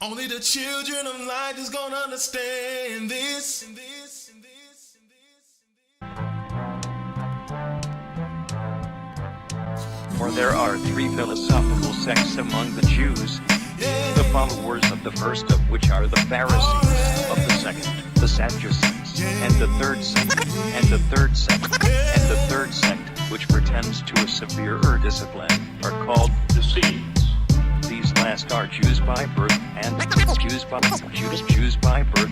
Only the children of light is gonna understand this. For there are three philosophical sects among the Jews, the followers of the first of which are the Pharisees, of the second, the Sadducees, and the third sect, and the third sect, and the third sect, which pretends to a severer discipline, are called the Essenes. These last are Jews by birth, and Jews by birth,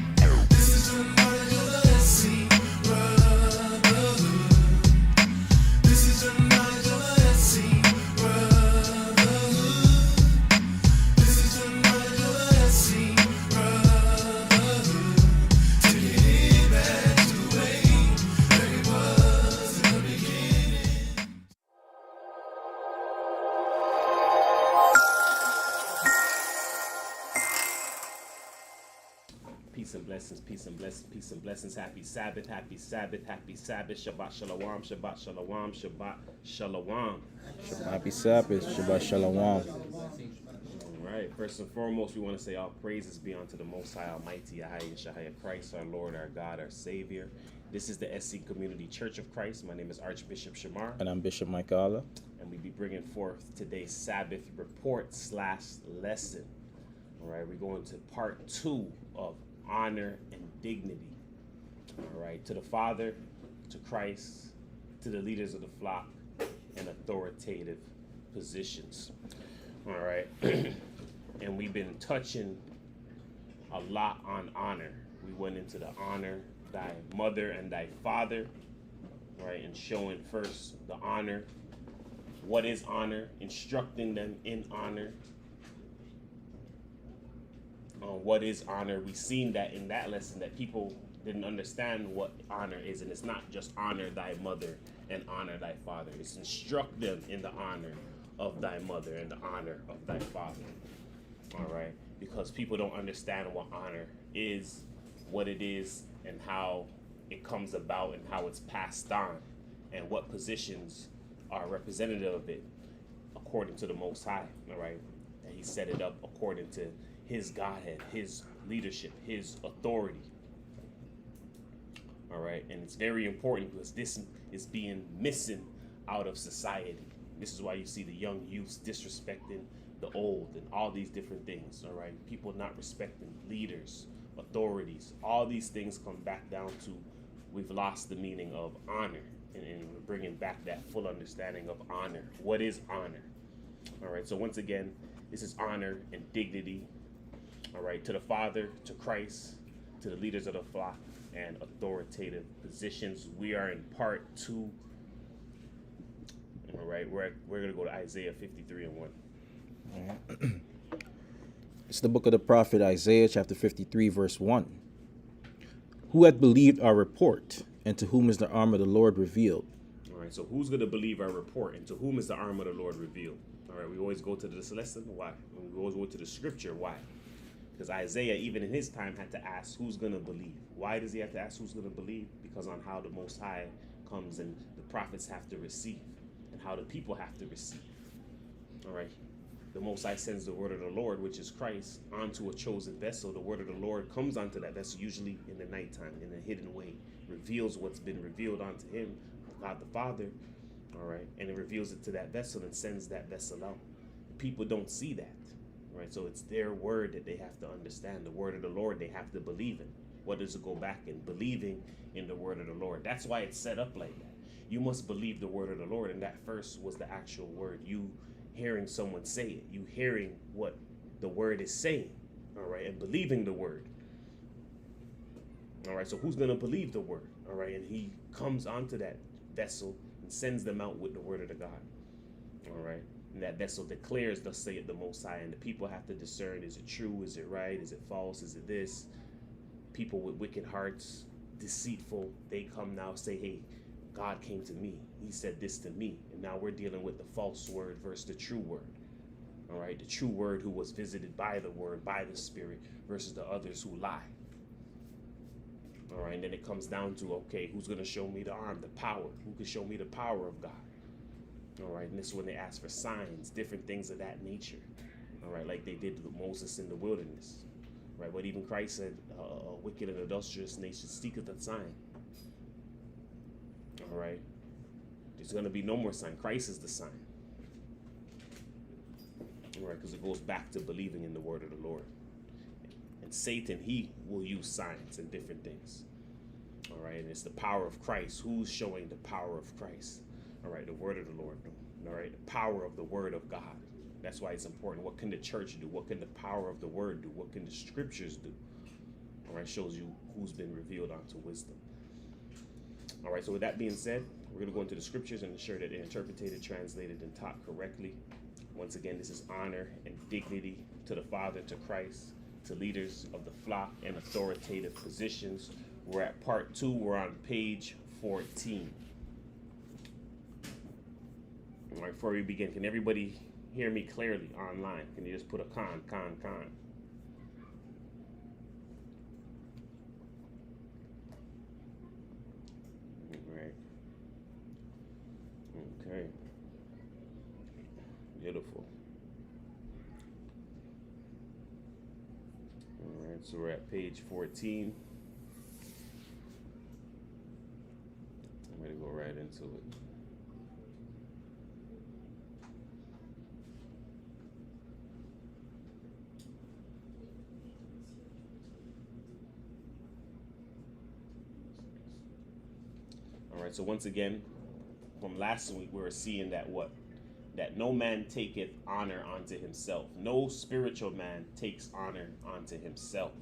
Peace and blessings, peace and blessings, peace and blessings. Happy Sabbath, happy Sabbath, happy Sabbath. Shabbat shalom, Shabbat shalom, Shabbat shalom. Happy Sabbath, Shabbat Shalom. All right, first and foremost, we want to say all praises be unto the Most High, Almighty, Yahweh, Shahaya Christ, our Lord, our God, our Savior. This is the SC Community Church of Christ. My name is Archbishop Shamar. And I'm Bishop Michaela. And we be bringing forth today's Sabbath report/lesson. All right, we're going to part 2 of honor and dignity. All right, to the Father, to Christ, to the leaders of the flock, and authoritative positions. All right, and we've been touching a lot on honor. We went into the honor thy mother and thy father, right, and showing first the honor. What is honor? Instructing them in honor. What is honor? We seen that in that lesson that people didn't understand what honor is, and it's not just honor thy mother and honor thy father. It's instruct them in the honor of thy mother and the honor of thy father. All right, because people don't understand what honor is, what it is, and how it comes about, and how it's passed on, and what positions are representative of it according to the Most High. All right, and He set it up according to His Godhead, His leadership, His authority. All right, and it's very important because this is being missing out of society. This is why you see the young youths disrespecting the old and all these different things. All right, people not respecting leaders, authorities. All these things come back down to we've lost the meaning of honor, and we're bringing back that full understanding of honor. What is honor? All right, so once again, this is honor and dignity. All right, to the Father, to Christ, to the leaders of the flock, and authoritative positions. We are in part 2. All right, we're going to go to Isaiah 53 and 1. It's the book of the prophet Isaiah, chapter 53, verse 1. Who hath believed our report, and to whom is the arm of the Lord revealed? All right, so who's going to believe our report, and to whom is the arm of the Lord revealed? All right, we always go to the lesson. Why? We always go to the scripture. Why? Because Isaiah, even in his time, had to ask who's going to believe. Why does he have to ask who's going to believe? Because on how the Most High comes and the prophets have to receive, and how the people have to receive. All right. The Most High sends the word of the Lord, which is Christ, onto a chosen vessel. The word of the Lord comes onto that vessel, usually in the nighttime, in a hidden way, reveals what's been revealed onto him, God the Father. All right. And it reveals it to that vessel and sends that vessel out. People don't see that. Right, so it's their word that they have to understand. The word of the Lord they have to believe in. What does it go back in? Believing in the word of the Lord. That's why it's set up like that. You must believe the word of the Lord, and that first was the actual word. You hearing someone say it. You hearing what the word is saying. All right, and believing the word. All right, so who's going to believe the word? All right, and he comes onto that vessel and sends them out with the word of the God. All right. And that vessel declares, thus saith the Most High, and the people have to discern, is it true, is it right, is it false, is it this? People with wicked hearts, deceitful, they come now say, hey, God came to me, he said this to me, and now we're dealing with the false word versus the true word. All right, the true word who was visited by the word, by the Spirit, versus the others who lie. All right, and then it comes down to, okay, who's going to show me the arm, the power? Who can show me the power of God? All right, and this is when they ask for signs, different things of that nature. All right, like they did with Moses in the wilderness. Right, but even Christ said, a wicked and adulterous nation seeketh a sign. All right, there's going to be no more sign. Christ is the sign. All right, because it goes back to believing in the word of the Lord. And Satan, he will use signs and different things. All right, and it's the power of Christ. Who's showing the power of Christ? All right, the word of the Lord. All right, the power of the word of God. That's why it's important. What can the church do? What can the power of the word do? What can the scriptures do? All right, shows you who's been revealed unto wisdom. All right, so with that being said, we're going to go into the scriptures and ensure that they're interpreted, translated, and taught correctly. Once again, this is honor and dignity to the Father, to Christ, to leaders of the flock and authoritative positions. We're at part 2. We're on page 14. All right, before we begin, can everybody hear me clearly online? Can you just put a con? All right. Okay. Beautiful. All right, so we're at page 14. I'm going to go right into it. All right, so once again, from last week, we were seeing that that no man taketh honor unto himself. No spiritual man takes honor unto himself.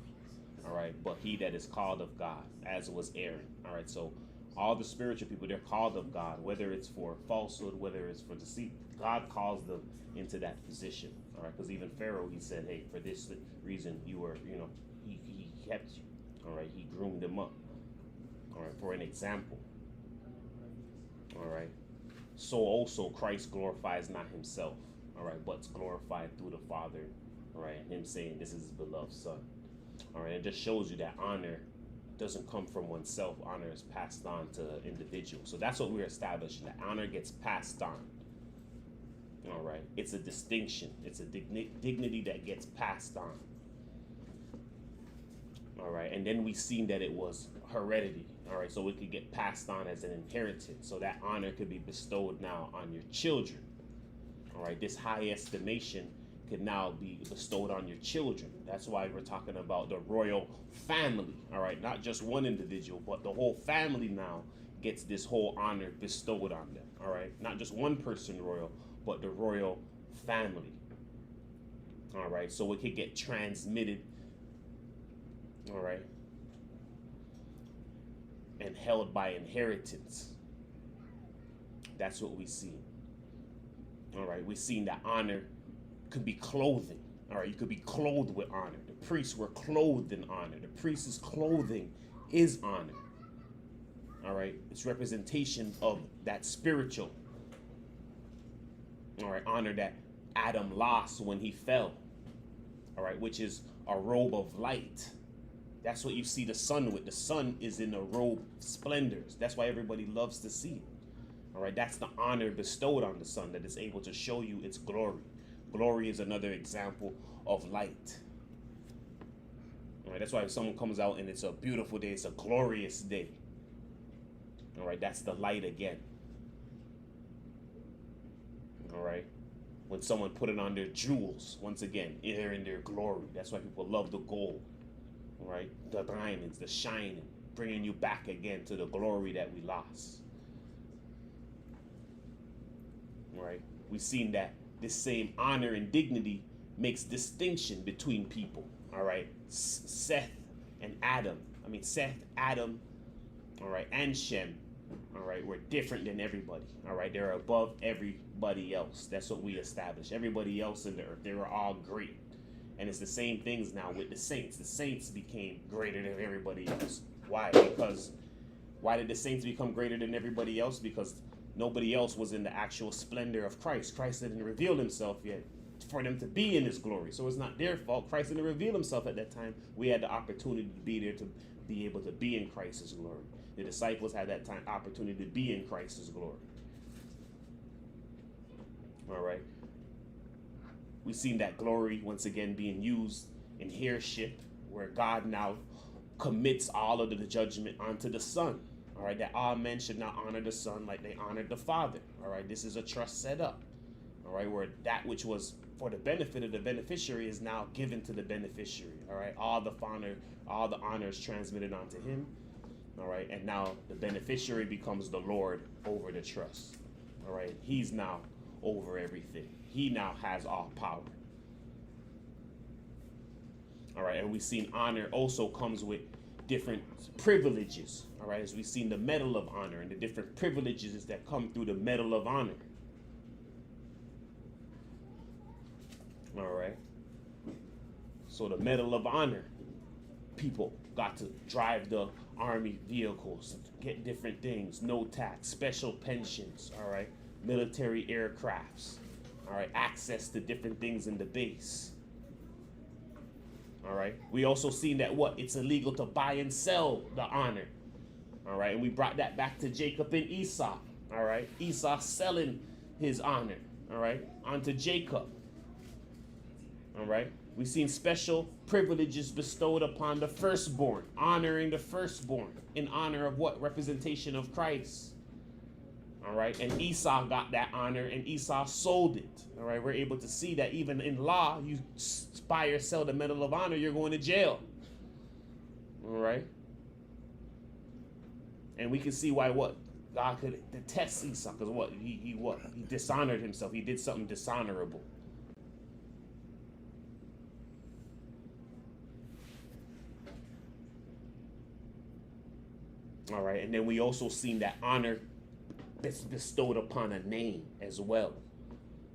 All right, but he that is called of God, as was Aaron. All right, so all the spiritual people, they're called of God, whether it's for falsehood, whether it's for deceit. God calls them into that position. All right, because even Pharaoh, he said, hey, for this reason you were, he kept you. All right, he groomed them up. All right, for an example. All right. So also Christ glorifies not himself, all right, but's glorified through the Father, all right, him saying this is his beloved Son. All right, it just shows you that honor doesn't come from oneself. Honor is passed on to the individual. So that's what we're establishing, that honor gets passed on. All right, it's a distinction. It's a dignity that gets passed on. All right, and then we seen that it was heredity. All right, so it could get passed on as an inheritance. So that honor could be bestowed now on your children. All right, this high estimation could now be bestowed on your children. That's why we're talking about the royal family. All right, not just one individual, but the whole family now gets this whole honor bestowed on them. All right, not just one person royal, but the royal family. All right, so it could get transmitted. All right. And held by inheritance. That's what we see. All right, we've seen that honor could be clothing. All right, you could be clothed with honor. The priests were clothed in honor. The priest's clothing is honor. All right, it's representation of that spiritual, all right, honor that Adam lost when he fell. All right, which is a robe of light. That's what you see the sun with. The sun is in a robe of splendors. That's why everybody loves to see it. All right, that's the honor bestowed on the sun, that is able to show you its glory. Glory is another example of light. All right, that's why if someone comes out and it's a beautiful day, it's a glorious day. All right, that's the light again. All right, when someone put it on their jewels, once again, they're in their glory. That's why people love the gold. Right, the diamonds, the shining, bringing you back again to the glory that we lost. Right, we've seen that this same honor and dignity makes distinction between people. All right, Seth, Adam, all right, and Shem, all right, were different than everybody. All right, they're above everybody else. That's what we established. Everybody else in the earth, they were all great. And it's the same things now with the saints. The saints became greater than everybody else. Why? Because why did the saints become greater than everybody else? Because nobody else was in the actual splendor of Christ. Christ didn't reveal himself yet for them to be in his glory. So it's not their fault. Christ didn't reveal himself at that time. We had the opportunity to be there to be able to be in Christ's glory. The disciples had that time opportunity to be in Christ's glory. All right. We've seen that glory once again being used in heirship, where God now commits all of the judgment onto the Son. All right, that all men should not honor the Son like they honored the Father. All right, this is a trust set up. All right, where that which was for the benefit of the beneficiary is now given to the beneficiary. All right, all the honor is transmitted onto him. All right, and now the beneficiary becomes the Lord over the trust. All right, he's now over everything. He now has all power. All right, and we've seen honor also comes with different privileges. All right, as we've seen the medal of honor and the different privileges that come through the medal of honor. All right, so the medal of honor, people got to drive the army vehicles, get different things, no tax, special pensions, all right, military aircrafts, all right, access to different things in the base. All right, we also seen that it's illegal to buy and sell the honor. All right, and we brought that back to Jacob and Esau. All right, Esau selling his honor, all right, onto Jacob. All right, we've seen special privileges bestowed upon the firstborn, honoring the firstborn in honor of what? Representation of Christ. All right, and Esau got that honor and Esau sold it. All right, we're able to see that even in law, you buy or sell the medal of honor, you're going to jail. All right, and we can see why God could detest Esau, because he dishonored himself. He did something dishonorable. All right, and then we also seen that honor bestowed upon a name as well.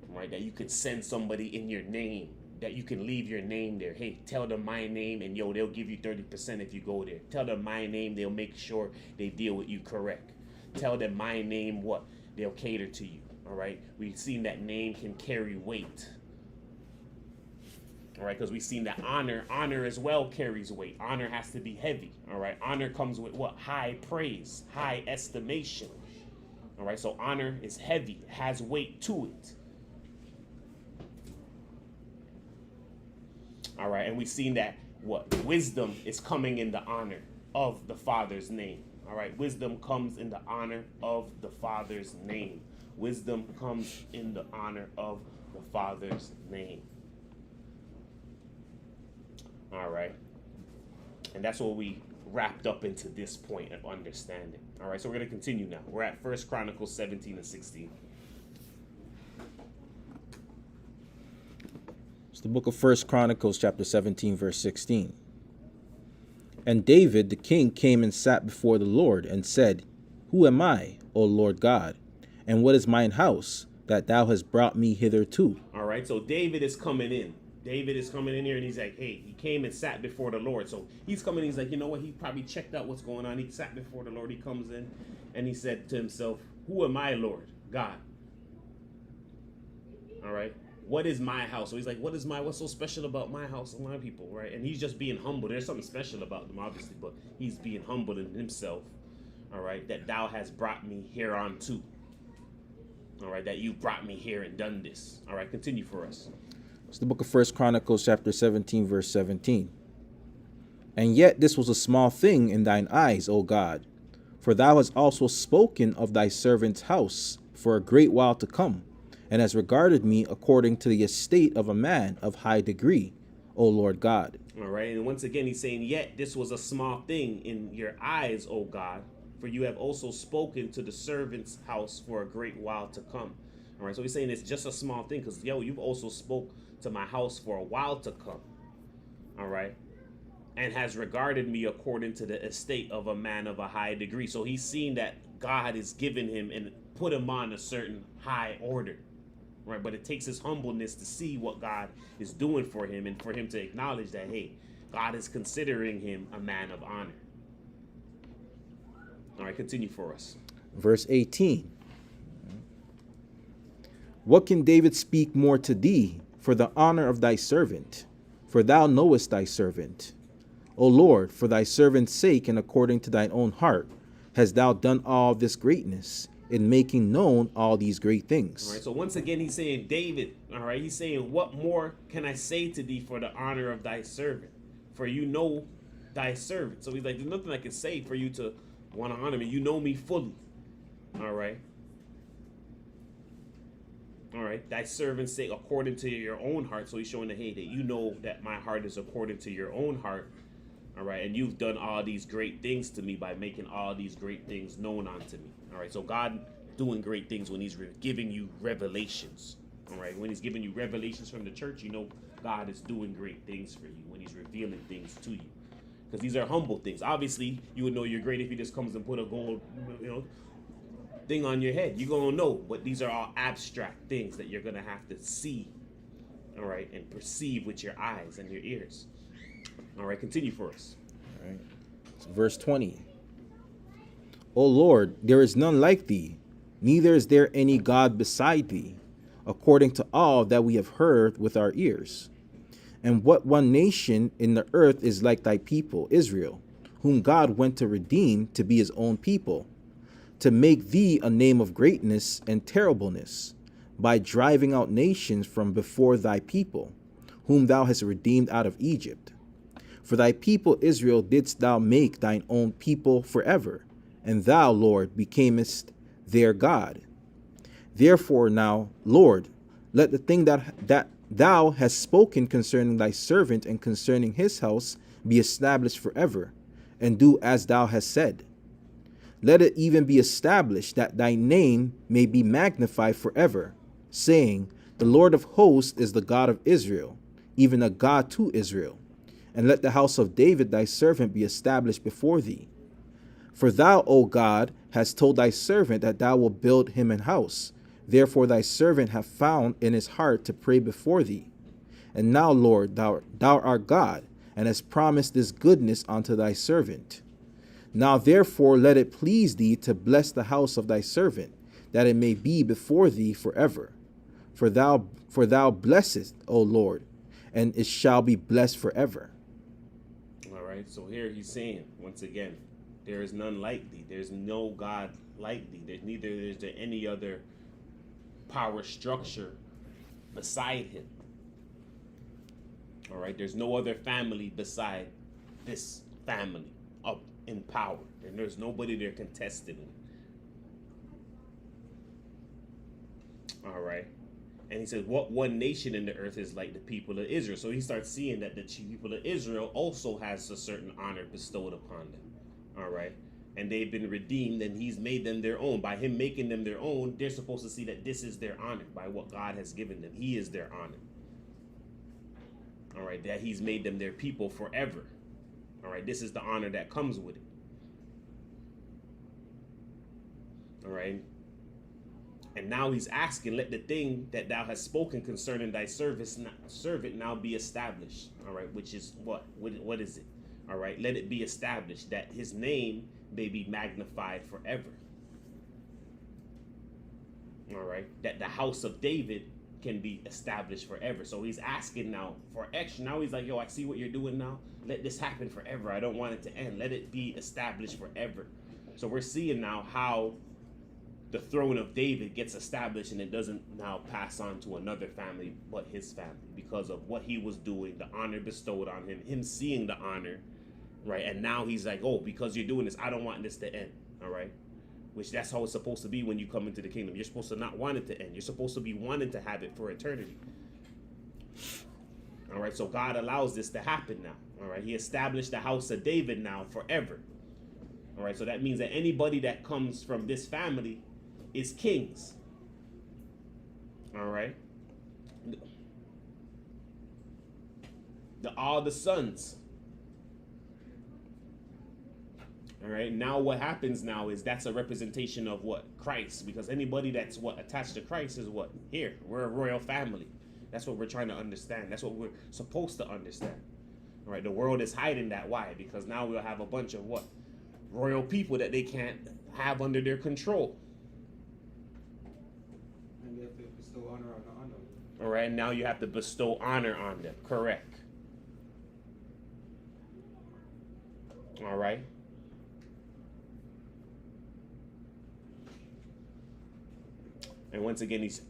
Right, that you could send somebody in your name, that you can leave your name there. Hey, tell them my name, and they'll give you 30% if you go there. Tell them my name, they'll make sure they deal with you correct. Tell them my name, they'll cater to you. All right, we've seen that name can carry weight. All right, because we've seen that honor as well carries weight. Honor has to be heavy. All right, honor comes with what? High praise, high estimation. All right, so honor is heavy, has weight to it. All right, and we've seen that wisdom is coming in the honor of the Father's name. All right, wisdom comes in the honor of the Father's name. Wisdom comes in the honor of the Father's name. All right, and that's what we wrapped up into this point of understanding. All right, so we're going to continue now. We're at 1 Chronicles 17 and 16. It's the book of 1 Chronicles, chapter 17, verse 16. And David the king came and sat before the Lord and said, Who am I, O Lord God? And what is mine house, that thou hast brought me hitherto? All right, so David is coming in. David is coming in here and he's like, hey, he came and sat before the Lord. So he's coming, he's like, you know what? He probably checked out what's going on. He sat before the Lord. He comes in and he said to himself, who am I, Lord? God. All right. What is my house? So he's like, what's so special about my house and my people, right? And he's just being humble. There's something special about them, obviously, but he's being humble in himself, all right, that thou has brought me hereunto. All right, that you brought me here and done this. All right, continue for us. It's the book of 1 Chronicles, chapter 17, verse 17. And yet this was a small thing in thine eyes, O God, for thou hast also spoken of thy servant's house for a great while to come, and has regarded me according to the estate of a man of high degree, O Lord God. All right, and once again he's saying, yet this was a small thing in your eyes, O God, for you have also spoken to the servant's house for a great while to come. All right, so he's saying it's just a small thing because, you've also spoke to my house for a while to come. All right, and has regarded me according to the estate of a man of a high degree. So he's seen that God has given him and put him on a certain high order. Right, but it takes his humbleness to see what God is doing for him and for him to acknowledge that, hey, God is considering him a man of honor. All right, continue for us. Verse 18. What can David speak more to thee for the honor of thy servant? For thou knowest thy servant. O Lord, for thy servant's sake and according to thine own heart, hast thou done all this greatness, in making known all these great All things. right. So once again, he's saying, David, all right, he's saying, what more can I say to thee for the honor of thy servant? For you know thy servant. So he's like, there's nothing I can say for you to want to honor me. You know me fully. All right. All right. Thy servant say according to your own heart. So he's showing that, hey, that you know that my heart is according to your own heart. All right. And you've done all these great things to me by making all these great things known unto me. All right. So God doing great things when he's giving you revelations. All right. When he's giving you revelations from the church, you know God is doing great things for you when he's revealing things to you. Because these are humble things. Obviously, you would know you're great if he just comes and put a gold, thing on your head. You're going to know. But these are all abstract things that you're going to have to see, all right, and perceive with your eyes and your ears. All right, continue for us. All right. So verse 20. O Lord, there is none like thee, neither is there any God beside thee, according to all that we have heard with our ears. And what one nation in the earth is like thy people, Israel, whom God went to redeem to be his own people, to make thee a name of greatness and terribleness, by driving out nations from before thy people, whom thou hast redeemed out of Egypt. For thy people Israel didst thou make thine own people forever, and thou, Lord, becamest their God. Therefore now, Lord, let the thing that thou hast spoken concerning thy servant and concerning his house be established forever, and do as thou hast said. Let it even be established that thy name may be magnified forever, saying, the Lord of hosts is the God of Israel, even a God to Israel. And let the house of David thy servant be established before thee. For thou, O God, hast told thy servant that thou wilt build him an house. Therefore thy servant hath found in his heart to pray before thee. And now, Lord, thou art God, and hast promised this goodness unto thy servant. Now therefore let it please thee to bless the house of thy servant, that it may be before thee forever. For thou blessest, O Lord, and it shall be blessed forever. All right, so here he's saying, once again, there is none like thee. There's no God like thee. Is there any other power structure beside him. All right, there's no other family beside this family up in power, and there's nobody there contesting it. All right. And he says, what one nation in the earth is like the people of Israel? So he starts seeing that the people of Israel also has a certain honor bestowed upon them. All right. And they've been redeemed, and he's made them their own. By him making them their own, they're supposed to see that this is their honor by what God has given them. He is their honor. All right. That he's made them their people forever. All right. This is the honor that comes with it. All right. And now he's asking, let the thing that thou hast spoken concerning thy servant now be established. All right, which is what? What is it? All right, let it be established that his name may be magnified forever. All right, that the house of David can be established forever. So he's asking now for extra. Now he's like, yo, I see what you're doing now. Let this happen forever. I don't want it to end. Let it be established forever. So we're seeing now how the throne of David gets established, and it doesn't now pass on to another family but his family because of what he was doing, the honor bestowed on him seeing the honor, right? And now he's like, oh, because you're doing this, I don't want this to end, all right? Which that's how it's supposed to be when you come into the kingdom. You're supposed to not want it to end. You're supposed to be wanting to have it for eternity. All right, so God allows this to happen now, all right? He established the house of David now forever, all right? So that means that anybody that comes from this family is kings. All right. All the sons. All right. Now what happens now is that's a representation of what? Christ. Because anybody that's what attached to Christ is what? Here. We're a royal family. That's what we're trying to understand. That's what we're supposed to understand. All right. The world is hiding that. Why? Because now we'll have a bunch of what? Royal people that they can't have under their control. All right, now you have to bestow honor on them. Correct. All right. And once again, he's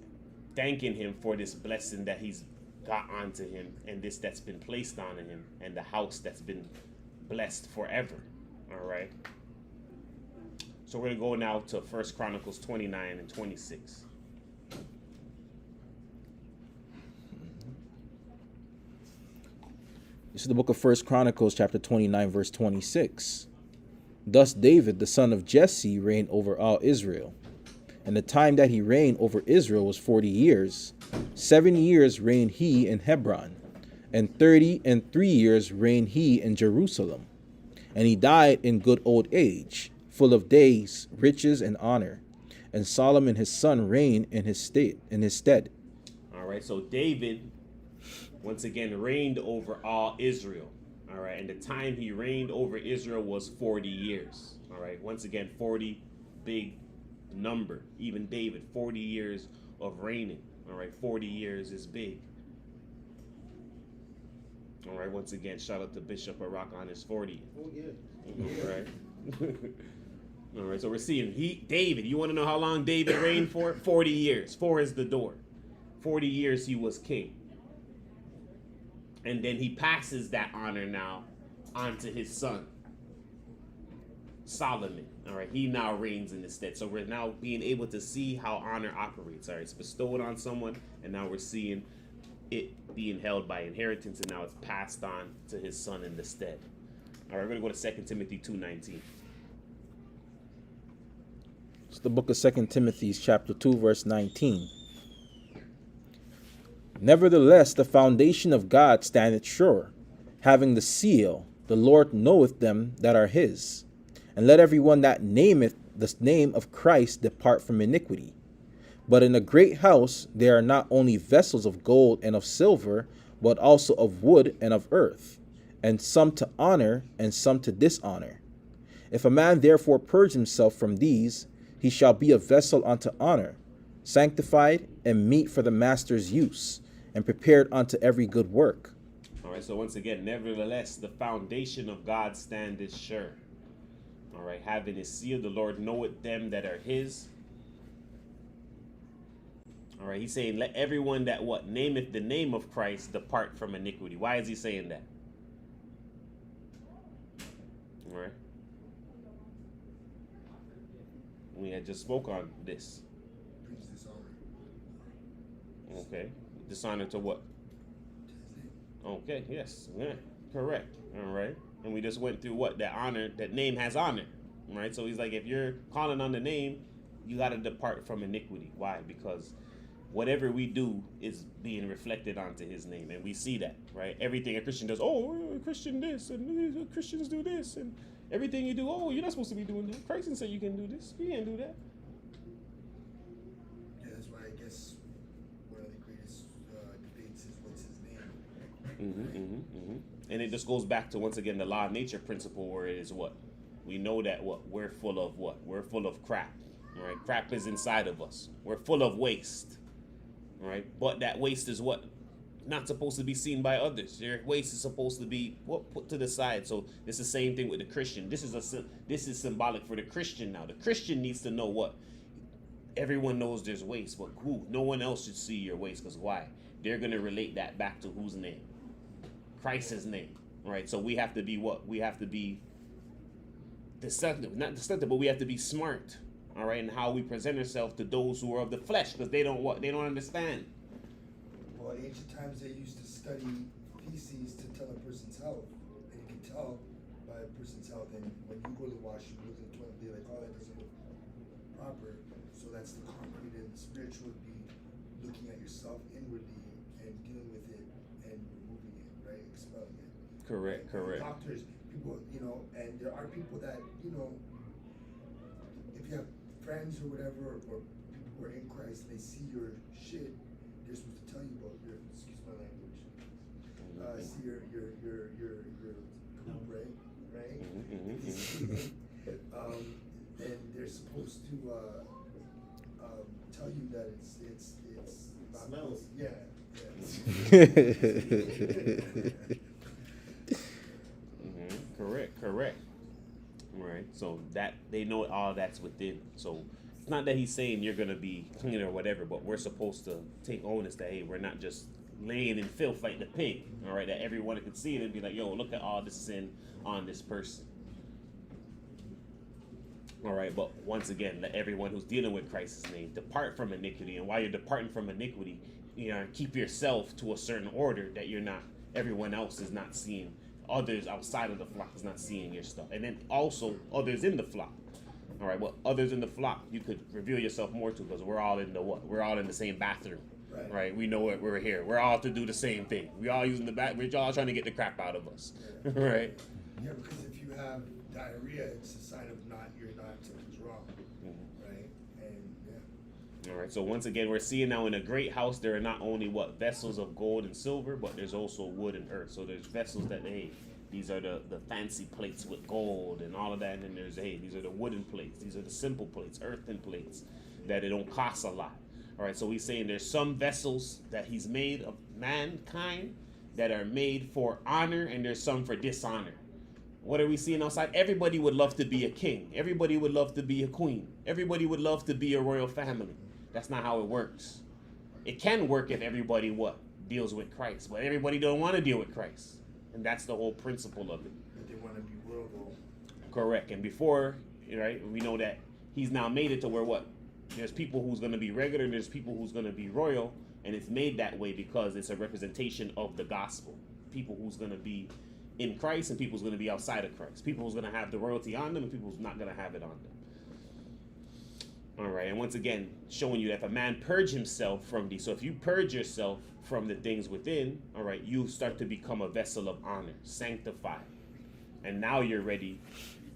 thanking him for this blessing that he's got onto him, and this that's been placed on him, and the house that's been blessed forever. All right. So we're going to go now to 1 Chronicles 29 and 26. This is the book of 1 Chronicles, chapter 29, verse 26. Thus David, the son of Jesse, reigned over all Israel. And the time that he reigned over Israel was 40 years. 7 years reigned he in Hebron, and 33 years reigned he in Jerusalem. And he died in good old age, full of days, riches, and honor. And Solomon his son reigned in his stead. All right, so David, once again, reigned over all Israel. All right, and the time he reigned over Israel was 40 years. All right, once again, 40, big number. Even David, 40 years of reigning. All right, 40 years is big. All right, once again, shout out to Bishop Barack on his 40th. Oh, yeah. All right. All right, so we're seeing David. You want to know how long David reigned for? 40 years. 4 is the door. 40 years he was king. And then he passes that honor now onto his son, Solomon. All right, he now reigns in his stead. So we're now being able to see how honor operates. All right, it's bestowed on someone, and now we're seeing it being held by inheritance, and now it's passed on to his son in the stead. All right, we're going to go to 2 Timothy 2:19. It's the book of 2 Timothy, chapter 2, verse 19. Nevertheless, the foundation of God standeth sure, having the seal, the Lord knoweth them that are his. And let everyone that nameth the name of Christ depart from iniquity. But in a great house there are not only vessels of gold and of silver, but also of wood and of earth, and some to honor and some to dishonor. If a man therefore purge himself from these, he shall be a vessel unto honor, sanctified and meet for the master's use, and prepared unto every good work. All right, so once again, nevertheless, the foundation of God standeth sure. All right, having his seal, the Lord knoweth them that are his. All right, he's saying, let everyone that what? Nameth the name of Christ depart from iniquity. Why is he saying that? All right. We had just spoke on this. Brings dishonor. Okay. Dishonor to what? Okay, yes. Yeah, correct. All right. And we just went through what? That honor, that name has honor. Right? So he's like, if you're calling on the name, you got to depart from iniquity. Why? Because whatever we do is being reflected onto his name. And we see that, right? Everything a Christian does, oh, a Christian this, and Christians do this, and everything you do, oh, you're not supposed to be doing that. Christ didn't say you can do this. You can't do that. Yeah, that's why I guess one of the greatest debates is what's his name. And it just goes back to, once again, the law of nature principle, where it is what? We know that what? We're full of what? We're full of crap. All right? Crap is inside of us. We're full of waste. All right? But that waste is what? Not supposed to be seen by others. Your waste is supposed to be what? Put to the side. So it's the same thing with the Christian. This is symbolic for the Christian now. The Christian needs to know what? Everyone knows there's waste, but who? No one else should see your waste, because why? They're going to relate that back to whose name? Christ's name. All right? So we have to be what? We have to be deceptive, not deceptive, but we have to be smart, all right, in how we present ourselves to those who are of the flesh, because they don't what? They don't understand. Well, in ancient times they used to study feces to tell a person's health, and you can tell by a person's health. And when you go to the washroom, look in the toilet, they're like, oh, that doesn't look proper. So that's the concrete, and the spiritual would be looking at yourself inwardly and dealing with it and removing it, right, expelling it. Correct. Doctors, people, and there are people that, if you have friends or whatever, or people who are in Christ, and they see your shit, they're supposed to tell you about your, excuse my language, see your poop, right? They see it, and they're supposed to tell you that it's not Smells. Yeah. Correct. Right. So that they know all that's within. So It's not that he's saying you're gonna be clean or whatever, but we're supposed to take onus that hey, we're not just laying in filth like the pig. All right, that everyone could see it and be like, yo, look at all this sin on this person. All right, but once again, let everyone who's dealing with Christ's name depart from iniquity. And while you're departing from iniquity, keep yourself to a certain order that you're not, everyone else is not seeing. Others outside of the flock is not seeing your stuff. And then also others in the flock. All right, well, others in the flock, you could reveal yourself more to because we're all in the what? We're all in the same bathroom. Right? We know what we're here. We're all to do the same thing. We all using the back. We're all trying to get the crap out of us. Right? Yeah, because if you have diarrhea, it's a sign of something's wrong. Right? And yeah. All right, so once again, we're seeing now in a great house, there are not only what vessels of gold and silver, but there's also wood and earth. So there's vessels that, hey, these are the fancy plates with gold and all of that. And then there's, hey, these are the wooden plates. These are the simple plates, earthen plates, that it don't cost a lot. All right, so he's saying there's some vessels that he's made of mankind that are made for honor, and there's some for dishonor. What are we seeing outside? Everybody would love to be a king. Everybody would love to be a queen. Everybody would love to be a royal family. That's not how it works. It can work if everybody deals with Christ, but everybody don't want to deal with Christ. And that's the whole principle of it. But they want to be worldly. Correct. And before, right, we know that he's now made it to where there's people who's going to be regular, there's people who's going to be royal, and it's made that way because it's a representation of the gospel. People who's going to be in Christ and people who's going to be outside of Christ. People who's going to have the royalty on them and people who's not going to have it on them. All right, and once again, showing you that if a man purge himself from these, so if you purge yourself from the things within, all right, you start to become a vessel of honor, sanctified. And now you're ready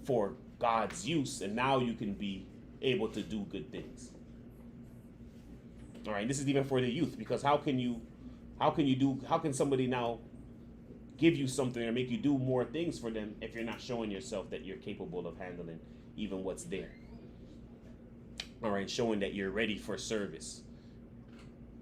for God's use, and now you can be able to do good things. All right, this is even for the youth, because how can somebody now give you something or make you do more things for them if you're not showing yourself that you're capable of handling even what's there? All right, showing that you're ready for service.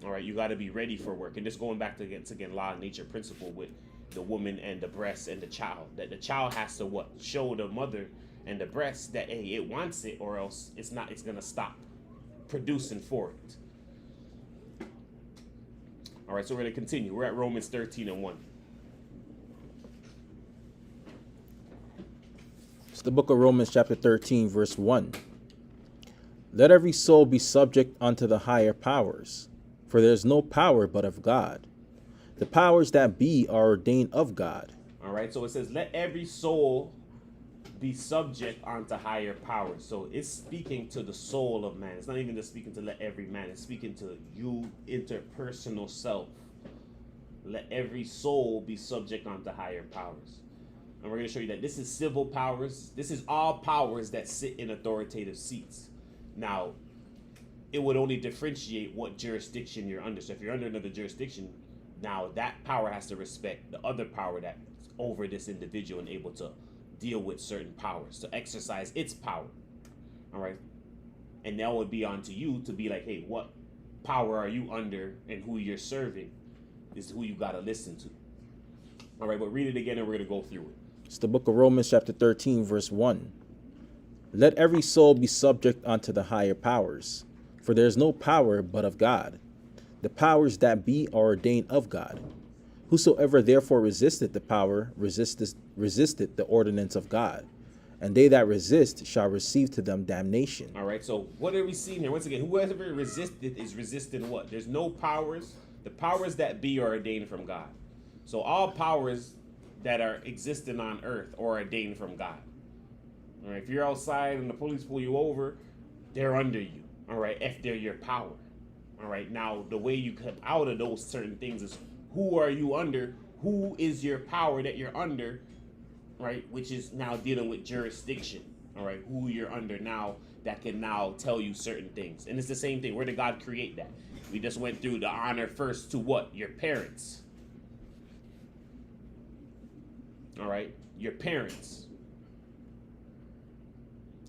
All right, you got to be ready for work. And just going back to again law of nature principle with the woman and the breast and the child, that the child has to show the mother and the breast that hey, it wants it, or else it's gonna stop producing for it. All right, so we're gonna continue. We're at Romans 13:1. It's the book of Romans chapter 13 verse 1. Let every soul be subject unto the higher powers, for there is no power but of God. The powers that be are ordained of God. All right, so it says, let every soul be subject unto higher powers. So it's speaking to the soul of man. It's not even just speaking to let every man. It's speaking to you, interpersonal self. Let every soul be subject unto higher powers. And we're going to show you that this is civil powers. This is all powers that sit in authoritative seats. Now, it would only differentiate what jurisdiction you're under. So if you're under another jurisdiction, now that power has to respect the other power that's over this individual and able to deal with certain powers, to exercise its power. All right. And that would be on to you to be like, hey, what power are you under, and who you're serving is who you got to listen to. All right, but read it again and we're going to go through it. It's the book of Romans chapter 13 verse 1. Let every soul be subject unto the higher powers, for there is no power but of God. The powers that be are ordained of God. Whosoever therefore resisteth the power resisteth the ordinance of God, and they that resist shall receive to them damnation. All right, so what are we seeing here? Once again, whoever resisteth is resisting what? There's no powers. The powers that be are ordained from God. So all powers that are existing on earth are ordained from God. All right, if you're outside and the police pull you over, they're under you. All right, if they're your power. All right, now the way you come out of those certain things is who are you under? Who is your power that you're under? Right, which is now dealing with jurisdiction. All right, who you're under now that can now tell you certain things. And it's the same thing. Where did God create that? We just went through the honor first to what? Your parents. All right, your parents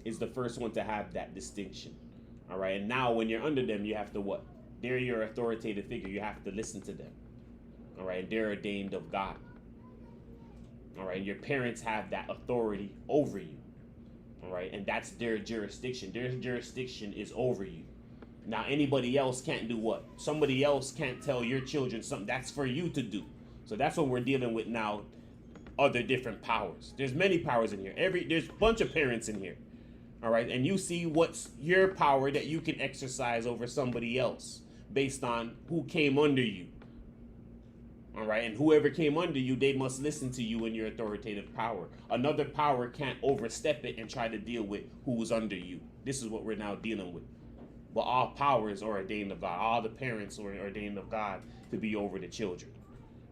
is the first one to have that distinction. All right, and now when you're under them, you have to what? They're your authoritative figure. You have to listen to them. All right, they're ordained of God. All right, your parents have that authority over you. All right, and that's their jurisdiction. Their jurisdiction is over you. Now, anybody else can't do what? Somebody else can't tell your children something. That's for you to do. So that's what we're dealing with now. Other different powers. There's many powers in here. There's a bunch of parents in here. All right, and you see what's your power that you can exercise over somebody else based on who came under you. All right, and whoever came under you, they must listen to you in your authoritative power. Another power can't overstep it and try to deal with who's under you. This is what we're now dealing with. But all powers are ordained of God. All the parents are ordained of God to be over the children.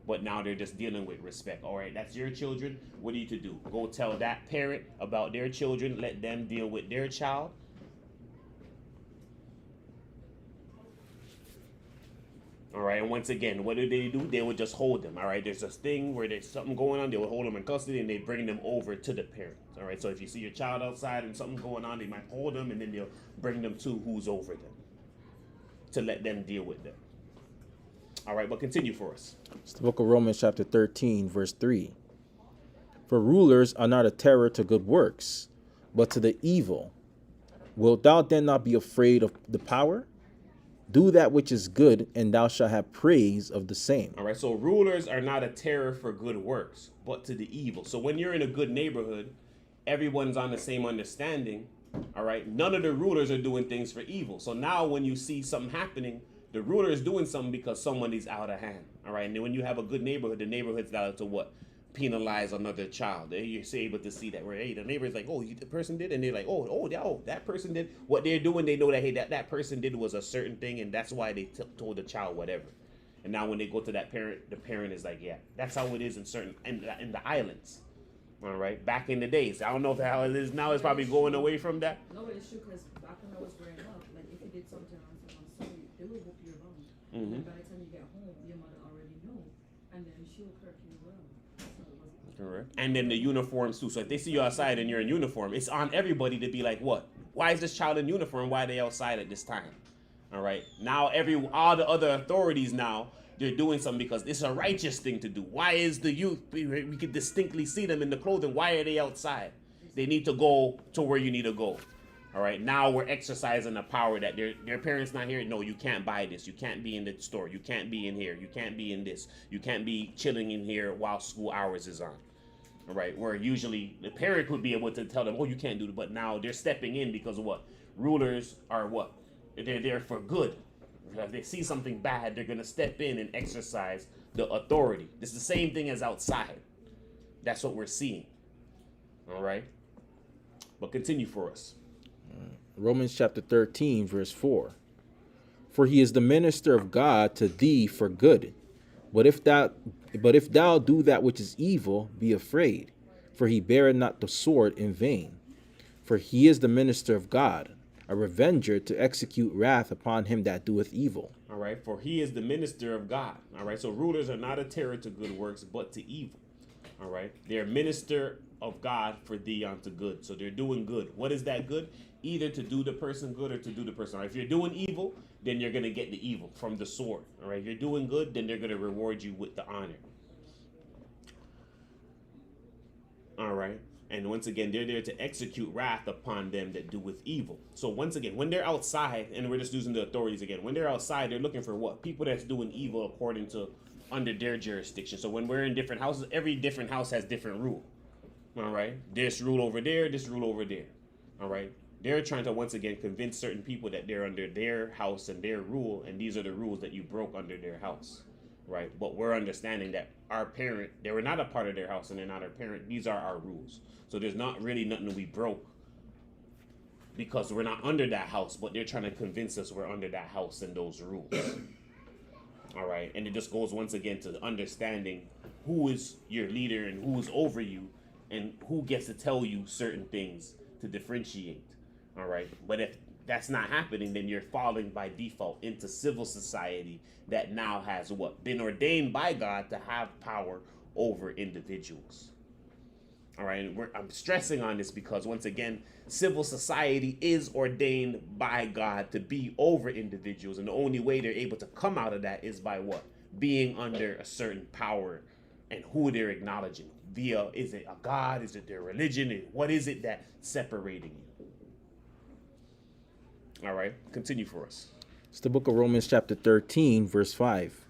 But now they're just dealing with respect. All right, that's your children. What are you to do? Go tell that parent about their children. Let them deal with their child. All right, and once again, what do? They would just hold them. All right, there's this thing where there's something going on. They would hold them in custody and they bring them over to the parents. All right, so if you see your child outside and something's going on, they might hold them and then they'll bring them to who's over them to let them deal with them. All right, but continue for us. It's the book of Romans chapter 13, verse 3. For rulers are not a terror to good works, but to the evil. Wilt thou then not be afraid of the power? Do that which is good, and thou shalt have praise of the same. All right, so rulers are not a terror for good works, but to the evil. So when you're in a good neighborhood, everyone's on the same understanding. All right, none of the rulers are doing things for evil. So now when you see something happening, the ruler is doing something because someone is out of hand. All right, and then when you have a good neighborhood, the neighborhood's out to what? Penalize another child. You're able to see that where, hey, the neighbor's like, oh, the person did, and they're like, oh, that person did. What they're doing, they know that, hey, that person did was a certain thing, and that's why they told the child whatever. And now when they go to that parent, the parent is like, yeah, that's how it is in the islands. All right, back in the days, I don't know how it is now. It's probably going away from that. No, it's true, because back when I was growing up, like if you did something on someone's they will whoop you around. Mm-hmm. And by the time you get home, your mother already know, and then she will correct you around. Correct. And then the uniforms too. So if they see you outside and you're in uniform, it's on everybody to be like, what? Why is this child in uniform? Why are they outside at this time? All right. Now all the other authorities now, they're doing something because it's a righteous thing to do. Why is the youth? We can distinctly see them in the clothing. Why are they outside? They need to go to where you need to go. All right. Now we're exercising the power that their parents not here. No, you can't buy this. You can't be in the store. You can't be in here. You can't be in this. You can't be chilling in here while school hours is on. All right. Where usually the parent would be able to tell them, oh, you can't do it. But now they're stepping in because of what? Rulers are what? They're there for good. If they see something bad, they're going to step in and exercise the authority. It's the same thing as outside. That's what we're seeing. All right. But continue for us. Romans chapter 13, verse 4. For he is the minister of God to thee for good. But if thou do that which is evil, be afraid. For he beareth not the sword in vain. For he is the minister of God, a revenger to execute wrath upon him that doeth evil. All right. For he is the minister of God. All right. So rulers are not a terror to good works, but to evil. All right. They're minister of God for thee unto good. So they're doing good. What is that good? Either to do the person good or to do the person. All right, if you're doing evil, then you're going to get the evil from the sword. All right. If you're doing good, then they're going to reward you with the honor. All right. And once again, they're there to execute wrath upon them that doeth evil. So once again, when they're outside, and we're just using the authorities again, when they're outside, they're looking for what? People that's doing evil according to under their jurisdiction. So when we're in different houses, every different house has different rule. All right. This rule over there, this rule over there. All right. They're trying to once again convince certain people that they're under their house and their rule, and these are the rules that you broke under their house. Right. But we're understanding that our parent, they were not a part of their house and they're not our parent. These are our rules. So there's not really nothing that we broke because we're not under that house, but they're trying to convince us we're under that house and those rules. All right. And it just goes once again to understanding who is your leader and who's over you and who gets to tell you certain things to differentiate. All right. But if that's not happening, then you're falling by default into civil society that now has what? Been ordained by God to have power over individuals. All right. And I'm stressing on this because once again, civil society is ordained by God to be over individuals. And the only way they're able to come out of that is by what? Being under a certain power and who they're acknowledging. is it a God? Is it their religion? What is it that's separating you? All right, continue for us. It's the book of Romans chapter 13, verse 5.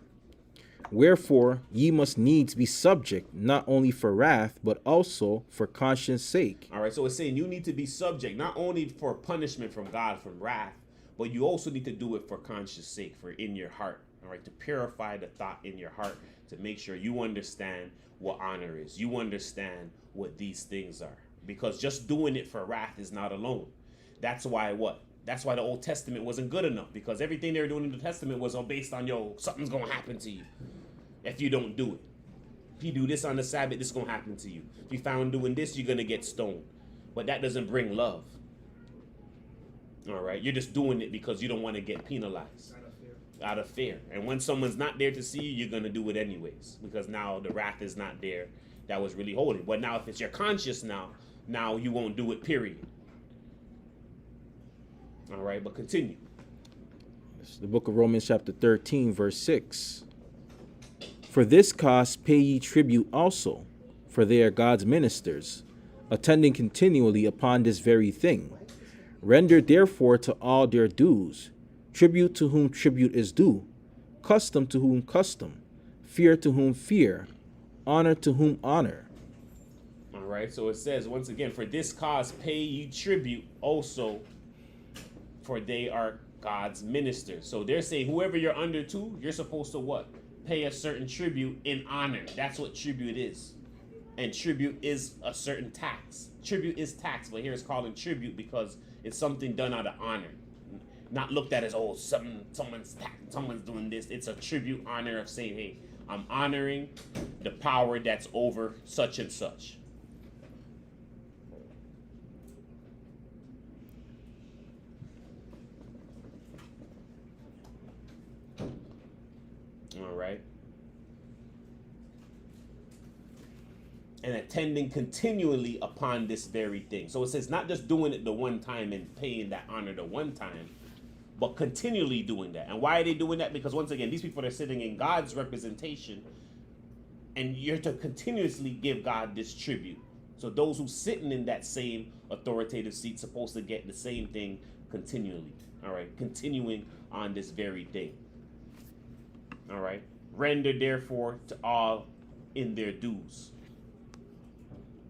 Wherefore ye must needs be subject, not only for wrath, but also for conscience sake. All right, so it's saying you need to be subject, not only for punishment from God, from wrath, but you also need to do it for conscience sake, for in your heart. All right, to purify the thought in your heart, to make sure you understand what honor is. You understand what these things are. Because just doing it for wrath is not alone. That's why what? That's why the Old Testament wasn't good enough, because everything they were doing in the Testament was all based on, something's going to happen to you if you don't do it. If you do this on the Sabbath, this is going to happen to you. If you found doing this, you're going to get stoned. But that doesn't bring love. All right? You're just doing it because you don't want to get penalized. Out of fear. And when someone's not there to see you, you're going to do it anyways, because now the wrath is not there that was really holy. But now if it's your conscience now you won't do it, period. All right, but continue. It's the book of Romans chapter 13, verse 6. For this cause pay ye tribute also, for they are God's ministers, attending continually upon this very thing. Render therefore to all their dues, tribute to whom tribute is due, custom to whom custom, fear to whom fear, honor to whom honor. All right, so it says once again, for this cause pay ye tribute also, for they are God's ministers. So they're saying whoever you're under to, you're supposed to what? Pay a certain tribute in honor. That's what tribute is. And tribute is a certain tax. Tribute is tax, but here it's called tribute because it's something done out of honor. Not looked at as, someone's doing this. It's a tribute honor of saying, hey, I'm honoring the power that's over such and such. All right. And attending continually upon this very thing. So it says not just doing it the one time and paying that honor the one time, but continually doing that. And why are they doing that? Because once again, these people are sitting in God's representation, and you're to continuously give God this tribute. So those who sitting in that same authoritative seat supposed to get the same thing continually. All right, continuing on this very thing. All right. Render therefore to all in their dues.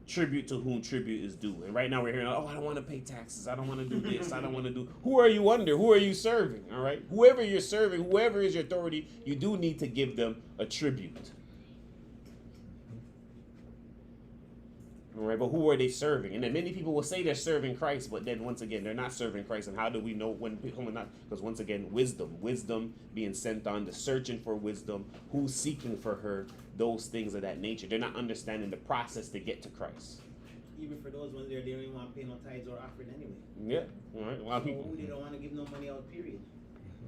Tribute to whom tribute is due. And right now we're hearing, I don't want to pay taxes. I don't want to do this. I don't want to do. Who are you under? Who are you serving? All right. Whoever you're serving, whoever is your authority, you do need to give them a tribute. All right. But who are they serving? And then many people will say they're serving Christ, but then once again, they're not serving Christ. And how do we know when people are not? Because once again, wisdom being sent on, the searching for wisdom, who's seeking for her, those things of that nature. They're not understanding the process to get to Christ. Even for those ones there, they don't even want to pay no tithes or offering anyway. Yeah. All right. Well, so they don't want to give no money out, period.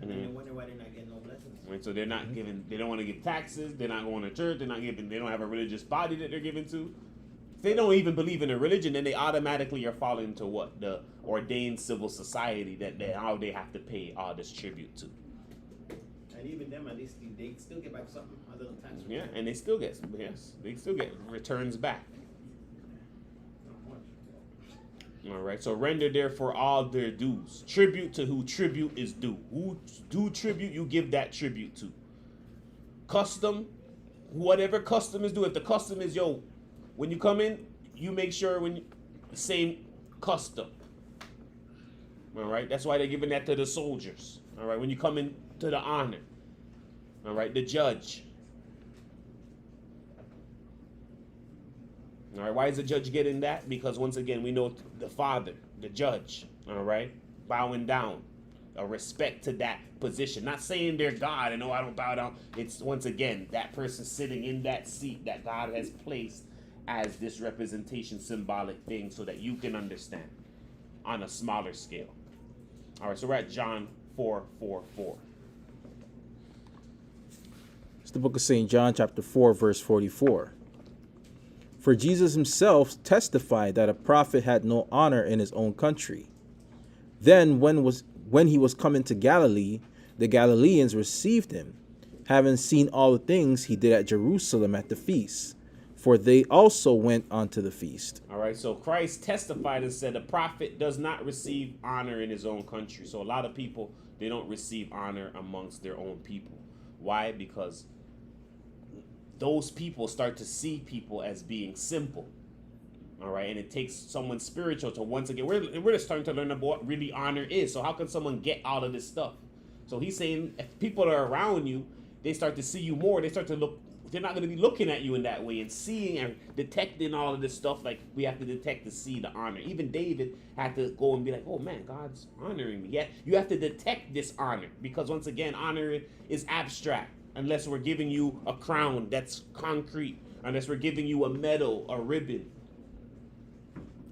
And then they wonder why they're not getting no blessings. Right, so they're not giving. They don't want to give taxes. They're not going to church. They're not giving. They don't have a religious body that they're giving to. If they don't even believe in a religion, then they automatically are falling into what? The ordained civil society that how they have to pay all this tribute to. And even them, at least they still get back something other than tax. Yeah, and they still get returns back. All right, so render therefore all their dues. Tribute to who tribute is due. Who do tribute, you give that tribute to. Custom, whatever custom is due. If the custom is, when you come in, you make sure same custom. All right, that's why they're giving that to the soldiers. All right, when you come in to the honor. All right, the judge. All right, why is the judge getting that? Because once again, we know the father, the judge, all right, bowing down, a respect to that position. Not saying they're God and I don't bow down. It's once again, that person sitting in that seat that God has placed as this representation, symbolic thing so that you can understand on a smaller scale. All right, so we're at John 4:4. It's the book of St. John chapter 4, verse 44. For Jesus himself testified that a prophet had no honor in his own country. Then when he was coming to Galilee, the Galileans received him, having seen all the things he did at Jerusalem at the feast, for they also went unto the feast. All right, so Christ testified and said a prophet does not receive honor in his own country. So a lot of people, they don't receive honor amongst their own people. Why? Because those people start to see people as being simple. All right, and it takes someone spiritual to, once again, we're just starting to learn about what really honor is. So how can someone get out of this stuff? So he's saying if people are around you, they start to see you more. They start to look, they're not going to be looking at you in that way and seeing and detecting all of this stuff like we have to detect to see the honor. Even David had to go and be like, oh man, God's honoring me. Yeah, you have to detect this honor, because once again, honor is abstract unless we're giving you a crown that's concrete, unless we're giving you a medal, a ribbon.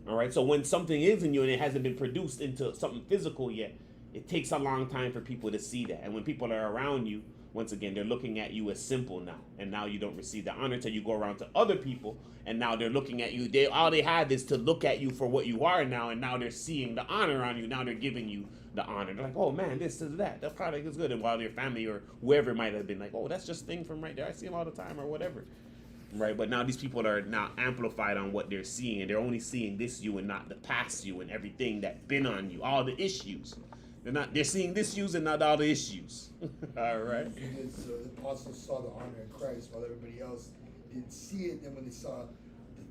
All right, so when something is in you and it hasn't been produced into something physical yet, it takes a long time for people to see that. And when people are around you, once again, they're looking at you as simple now. And now you don't receive the honor until you go around to other people. And now they're looking at you. All they had is to look at you for what you are now. And now they're seeing the honor on you. Now they're giving you the honor. They're like, oh man, this is that. The product is good. And while your family or whoever might have been like, oh, that's just thing from right there. I see him all the time or whatever. Right, but now these people are now amplified on what they're seeing, and they're only seeing this you and not the past you and everything that's been on you, all the issues. They're seeing this you and not all the issues. All right. Because the apostles saw the honor in Christ while everybody else didn't see it. Then when they saw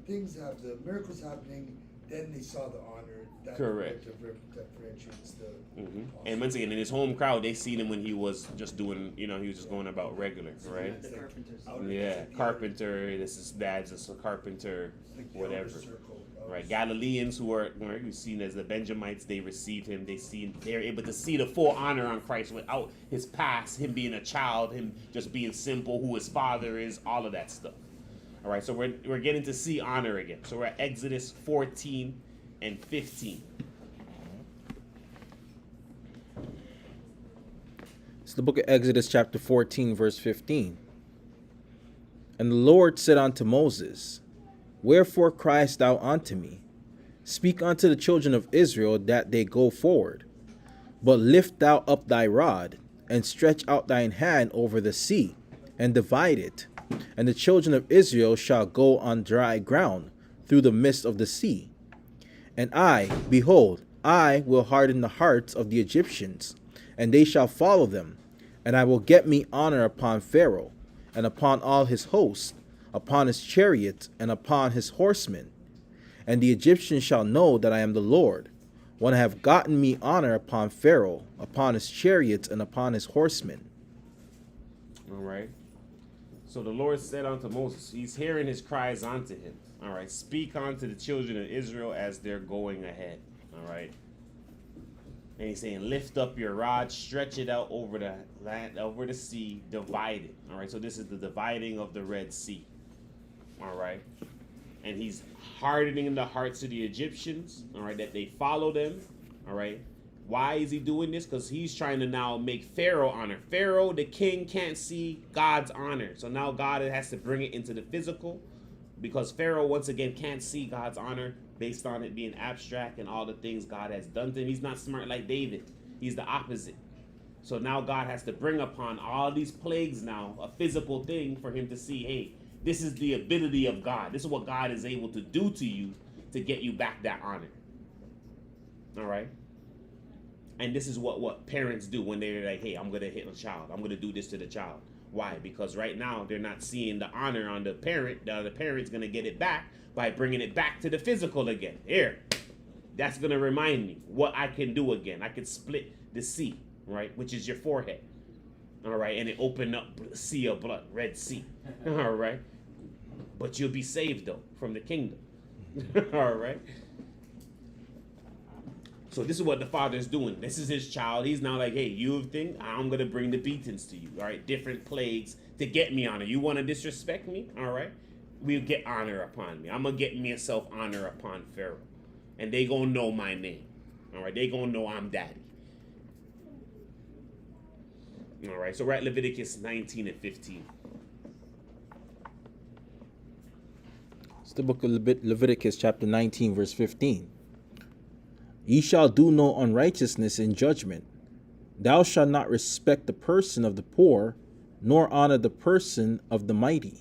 the miracles happening, then they saw the honor. That Correct. Differentiates the. And once again, in his home crowd, they seen him when he was just doing, he was just going about regular, right? The carpenters. Yeah, carpenter. This is dad's just a carpenter, Like the whatever. outer circle. Right, Galileans who are seen as the Benjamites, they received him. They're able to see the full honor on Christ without his past, him being a child, him just being simple, who his father is, all of that stuff. All right, so we're getting to see honor again. So we're at Exodus 14 and 15. It's the book of Exodus chapter 14 verse 15. And the Lord said unto Moses, wherefore criest thou unto me? Speak unto the children of Israel that they go forward. But lift thou up thy rod, and stretch out thine hand over the sea, and divide it. And the children of Israel shall go on dry ground through the midst of the sea. And I, behold, I will harden the hearts of the Egyptians, and they shall follow them. And I will get me honor upon Pharaoh, and upon all his hosts, upon his chariots, and upon his horsemen. And the Egyptians shall know that I am the Lord, when I have gotten me honor upon Pharaoh, upon his chariots, and upon his horsemen. All right. So the Lord said unto Moses, he's hearing his cries unto him. All right. Speak unto the children of Israel as they're going ahead. All right. And he's saying, lift up your rod, stretch it out over the land, over the sea, divide it. All right. So this is the dividing of the Red Sea. All right. And he's hardening the hearts of the Egyptians. All right. That they follow them. All right. Why is he doing this? Because he's trying to now make Pharaoh honor. Pharaoh, the king, can't see God's honor. So now God has to bring it into the physical, because Pharaoh, once again, can't see God's honor based on it being abstract and all the things God has done to him. He's not smart like David. He's the opposite. So now God has to bring upon all these plagues now, a physical thing, for him to see, hey, this is the ability of God. This is what God is able to do to you to get you back that honor. All right? And this is what parents do when they're like, hey, I'm going to hit a child. I'm going to do this to the child. Why? Because right now they're not seeing the honor on the parent. The parent's going to get it back by bringing it back to the physical again. Here, that's going to remind me what I can do again. I can split the sea, right, which is your forehead. All right, and it opened up sea of blood, Red Sea. All right. But you'll be saved, though, from the kingdom. All right. So this is what the father is doing. This is his child. He's now like, hey, you think I'm going to bring the beatings to you, all right? Different plagues to get me honor. You want to disrespect me, all right? We'll get honor upon me. I'm going to get myself honor upon Pharaoh. And they going to know my name, all right? They going to know I'm daddy. All right, so we're at Leviticus 19 and 15. It's the book of Leviticus chapter 19 verse 15. Ye shall do no unrighteousness in judgment. Thou shalt not respect the person of the poor, nor honor the person of the mighty.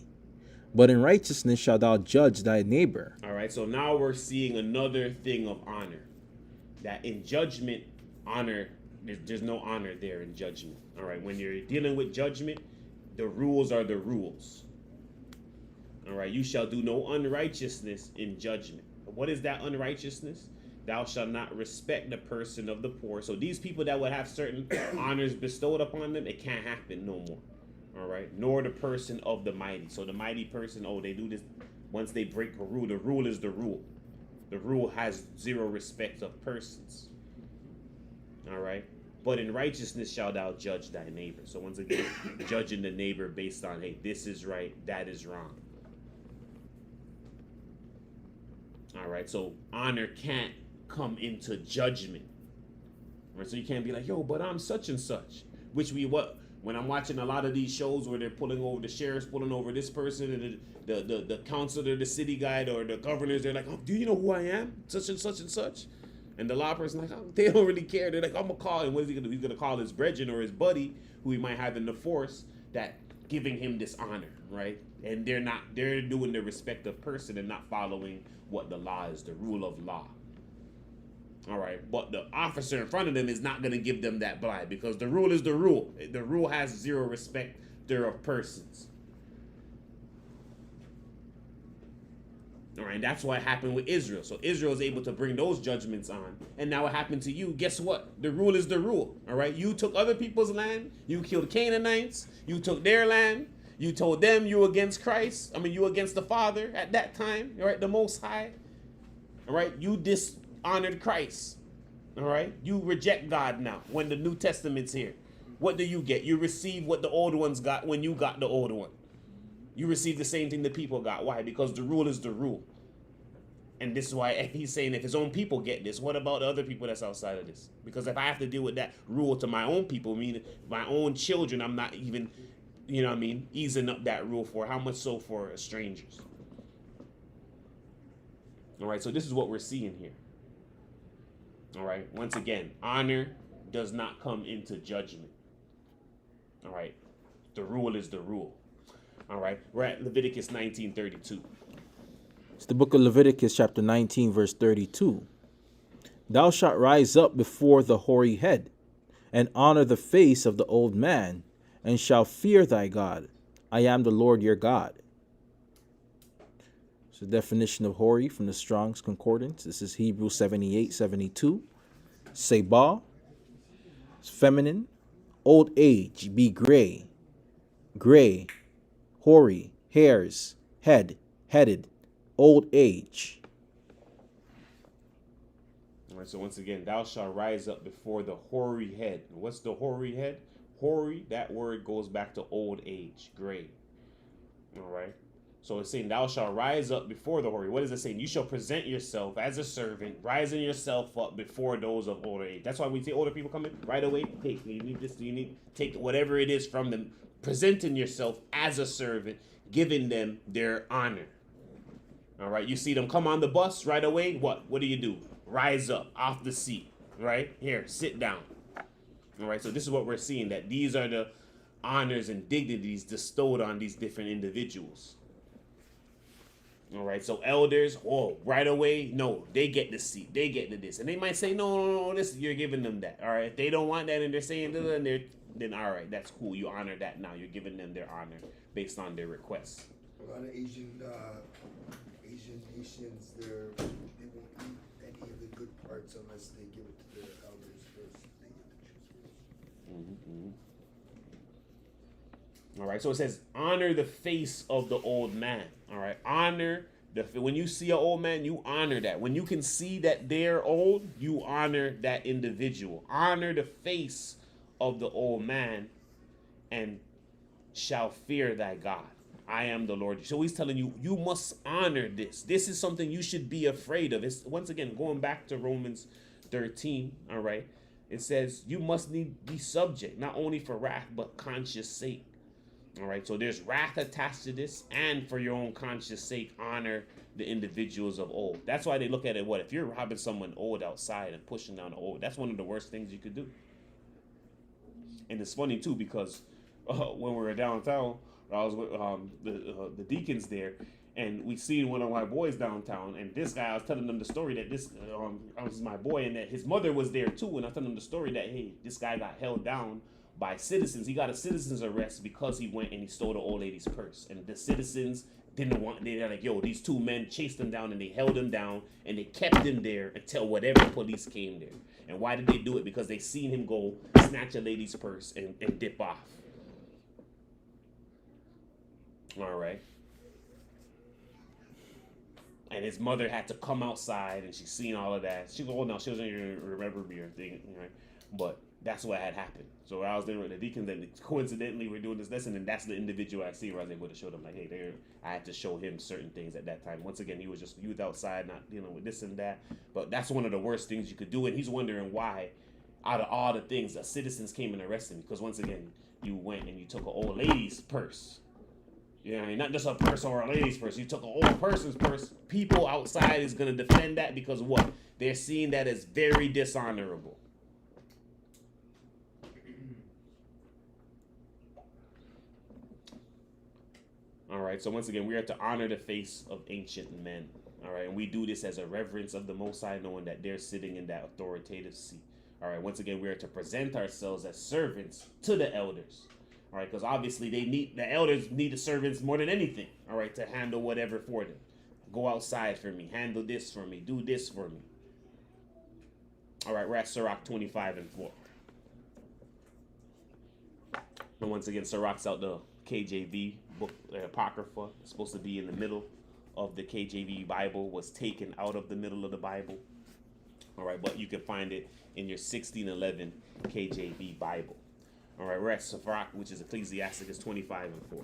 But in righteousness shalt thou judge thy neighbor. All right, so now we're seeing another thing of honor. That in judgment, honor, there's no honor there in judgment. All right, when you're dealing with judgment, the rules are the rules. All right, you shall do no unrighteousness in judgment. What is that unrighteousness? Thou shalt not respect the person of the poor. So these people that would have certain honors bestowed upon them, it can't happen no more. All right, nor the person of the mighty. So the mighty person, oh, they do this. Once they break a rule, the rule is the rule. The rule has zero respect of persons. All right, but in righteousness shalt thou judge thy neighbor. So once again, judging the neighbor based on, hey, this is right, that is wrong. All right, so honor can't come into judgment. Right, so you can't be like, yo, but I'm such and such. Which when I'm watching a lot of these shows where they're pulling over the sheriff's, pulling over this person, and the counselor, the city guy, or the governors, they're like, oh, do you know who I am? Such and such and such. And the law person, like, oh, they don't really care. They're like, I'm gonna call him. What is he gonna do? He's gonna call his brethren or his buddy, who he might have in the force, that giving him this honor, right? And they're doing the respect of person and not following what the law is, the rule of law. All right, but the officer in front of them is not going to give them that blind, because the rule is the rule. The rule has zero respect thereof persons. All right, that's what happened with Israel. So Israel is able to bring those judgments on. And now what happened to you? Guess what? The rule is the rule. All right, you took other people's land. You killed Canaanites. You took their land. You told them you were against Christ. I mean, you were against the Father at that time. All right, the Most High. All right, you dishonored Christ. All right, you reject God now when the New Testament's here. What do you get? You receive what the old ones got when you got the old one. You receive the same thing the people got. Why? Because the rule is the rule. And this is why he's saying if his own people get this, what about the other people that's outside of this? Because if I have to deal with that rule to my own people, meaning my own children, I'm not even, you know what I mean, easing up that rule for. How much so for strangers? All right, so this is what we're seeing here. All right, once again, honor does not come into judgment. All right, the rule is the rule. All right, we're at Leviticus 19:32. It's the book of Leviticus, chapter 19, verse 32. Thou shalt rise up before the hoary head, and honor the face of the old man, and shalt fear thy God. I am the Lord your God. It's the definition of hoary from the Strong's Concordance. This is Hebrews 78:72. Sebah, it's feminine. Old age, be gray. Gray, hoary, hairs, headed. Old age. All right, so once again, thou shalt rise up before the hoary head. What's the hoary head? Hoary, that word goes back to old age, gray. All right. So it's saying thou shalt rise up before the hoary. What is it saying? You shall present yourself as a servant, rising yourself up before those of older age. That's why we see older people come in right away. Take, you need this, you need take whatever it is from them, presenting yourself as a servant, giving them their honor. All right, you see them come on the bus right away. What do you do? Rise up off the seat, right? Here, sit down. All right, so this is what we're seeing, that these are the honors and dignities bestowed on these different individuals. All right, so elders, right away, no, they get the seat, they get the this. And they might say, no, this, you're giving them that. All right, if they don't want that and they're saying that, then all right, that's cool. You honor that now. You're giving them their honor based on their requests. A lot of Asian nations, they won't eat any of the good parts unless they give it to their elders first. They get to choose first. All right, so it says, honor the face of the old man. All right, honor when you see an old man, you honor that. When you can see that they're old, you honor that individual. Honor the face of the old man, and shall fear thy God. I am the Lord. So he's telling you, you must honor this. This is something you should be afraid of. It's, once again, going back to Romans 13, all right, it says you must be subject, not only for wrath, but conscious sake. All right, so there's wrath attached to this, and for your own conscious sake, honor the individuals of old. That's why they look at it, if you're robbing someone old outside and pushing down the old, that's one of the worst things you could do. And it's funny, too, because when we were downtown, I was with the deacons there, and we seen one of my boys downtown. And this guy, I was telling them the story that this was my boy, and that his mother was there too. And I was telling them the story that, hey, this guy got held down by citizens. He got a citizen's arrest because he went and he stole the old lady's purse. And the citizens didn't want. They're like, yo, these two men chased him down and they held him down and they kept him there until whatever police came there. And why did they do it? Because they seen him go snatch a lady's purse and dip off. All right. And his mother had to come outside, and she seen all of that. She go, oh no, she doesn't even remember me or thing, right? But that's what had happened. So I was there with the deacons, and coincidentally we're doing this lesson, and that's the individual I see where I was able to show them, like, hey, there. I had to show him certain things at that time. Once again, he was just youth outside, not dealing with this and that. But that's one of the worst things you could do, and he's wondering why, out of all the things, the citizens came and arrested him, because once again, you went and you took an old lady's purse. You know what I mean? Not just a purse or a lady's purse. You took an old person's purse. People outside is going to defend that because what? They're seeing that as very dishonorable. All right, so once again, we are to honor the face of ancient men. All right, and we do this as a reverence of the Most High, knowing that they're sitting in that authoritative seat. All right, once again, we are to present ourselves as servants to the elders. All right, because obviously the elders need the servants more than anything. All right, to handle whatever for them. Go outside for me. Handle this for me. Do this for me. All right, we're at Sirach 25 and 4. And once again, Sirach's out the KJV book, Apocrypha. It's supposed to be in the middle of the KJV Bible. Was taken out of the middle of the Bible. All right, but you can find it in your 1611 KJV Bible. All right, we're at Sirach, which is Ecclesiasticus 25 and 4.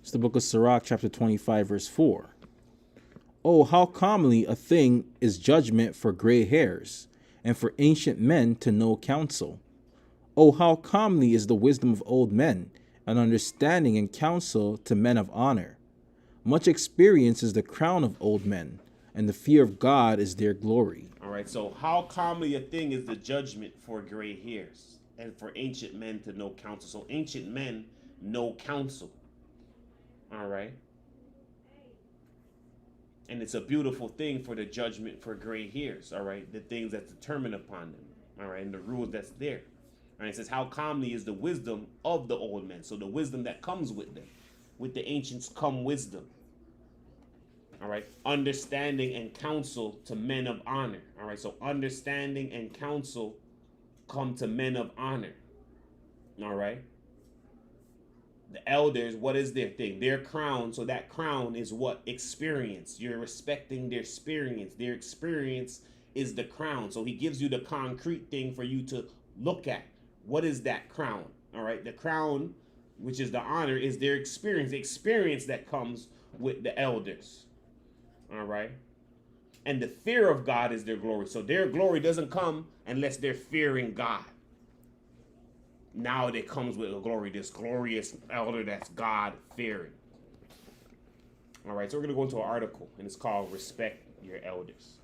It's the book of Sirach, chapter 25, verse 4. Oh, how calmly a thing is judgment for gray hairs, and for ancient men to know counsel. Oh, how calmly is the wisdom of old men, and understanding and counsel to men of honor. Much experience is the crown of old men, and the fear of God is their glory. All right, so how calmly a thing is the judgment for gray hairs, and for ancient men to know counsel. So ancient men know counsel. All right. And it's a beautiful thing for the judgment for gray hairs. All right. The things that's determined upon them. All right. And the rules that's there. All right. It says, how calmly is the wisdom of the old men. So the wisdom that comes with them. With the ancients come wisdom. All right. Understanding and counsel to men of honor. All right. So understanding and counsel come to men of honor. All right. The elders, what is their thing? Their crown. So that crown is what? Experience. You're respecting their experience. Their experience is the crown. So he gives you the concrete thing for you to look at. What is that crown? All right. The crown, which is the honor, is their experience. The experience that comes with the elders. All right. And the fear of God is their glory. So their glory doesn't come unless they're fearing God. Now it comes with a glory, this glorious elder that's God-fearing. All right, so we're going to go into an article, and it's called Respect Your Elders.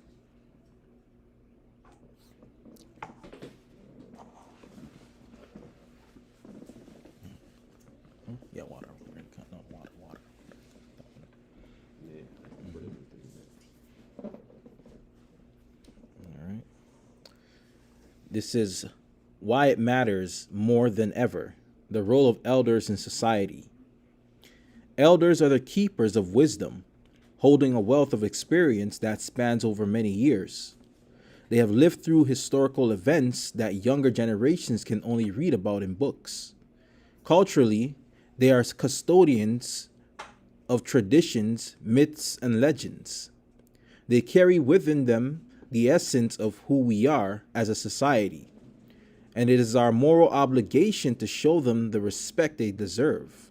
Yeah, water. No, water. Yeah. All right. This is why it matters more than ever, the role of elders in society. Elders are the keepers of wisdom, holding a wealth of experience that spans over many years. They have lived through historical events that younger generations can only read about in books. Culturally, they are custodians of traditions, myths, and legends. They carry within them the essence of who we are as a society, and it is our moral obligation to show them the respect they deserve.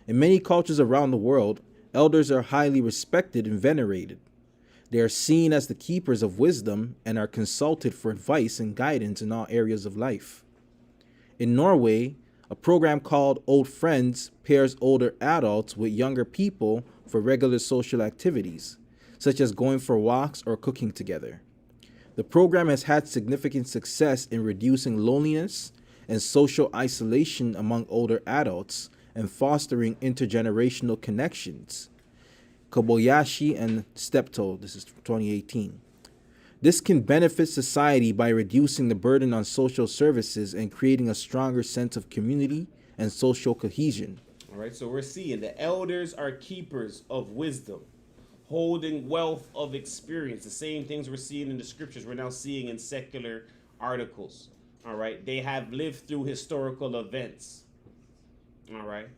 In many cultures around the world, elders are highly respected and venerated. They are seen as the keepers of wisdom and are consulted for advice and guidance in all areas of life. In Norway, a program called Old Friends pairs older adults with younger people for regular social activities, such as going for walks or cooking together. The program has had significant success in reducing loneliness and social isolation among older adults and fostering intergenerational connections. Kobayashi and Steptoe, this is 2018. This can benefit society by reducing the burden on social services and creating a stronger sense of community and social cohesion. All right, so we're seeing the elders are keepers of wisdom, holding wealth of experience. The same things we're seeing in the scriptures, we're now seeing in secular articles. All right, they have lived through historical events. All right,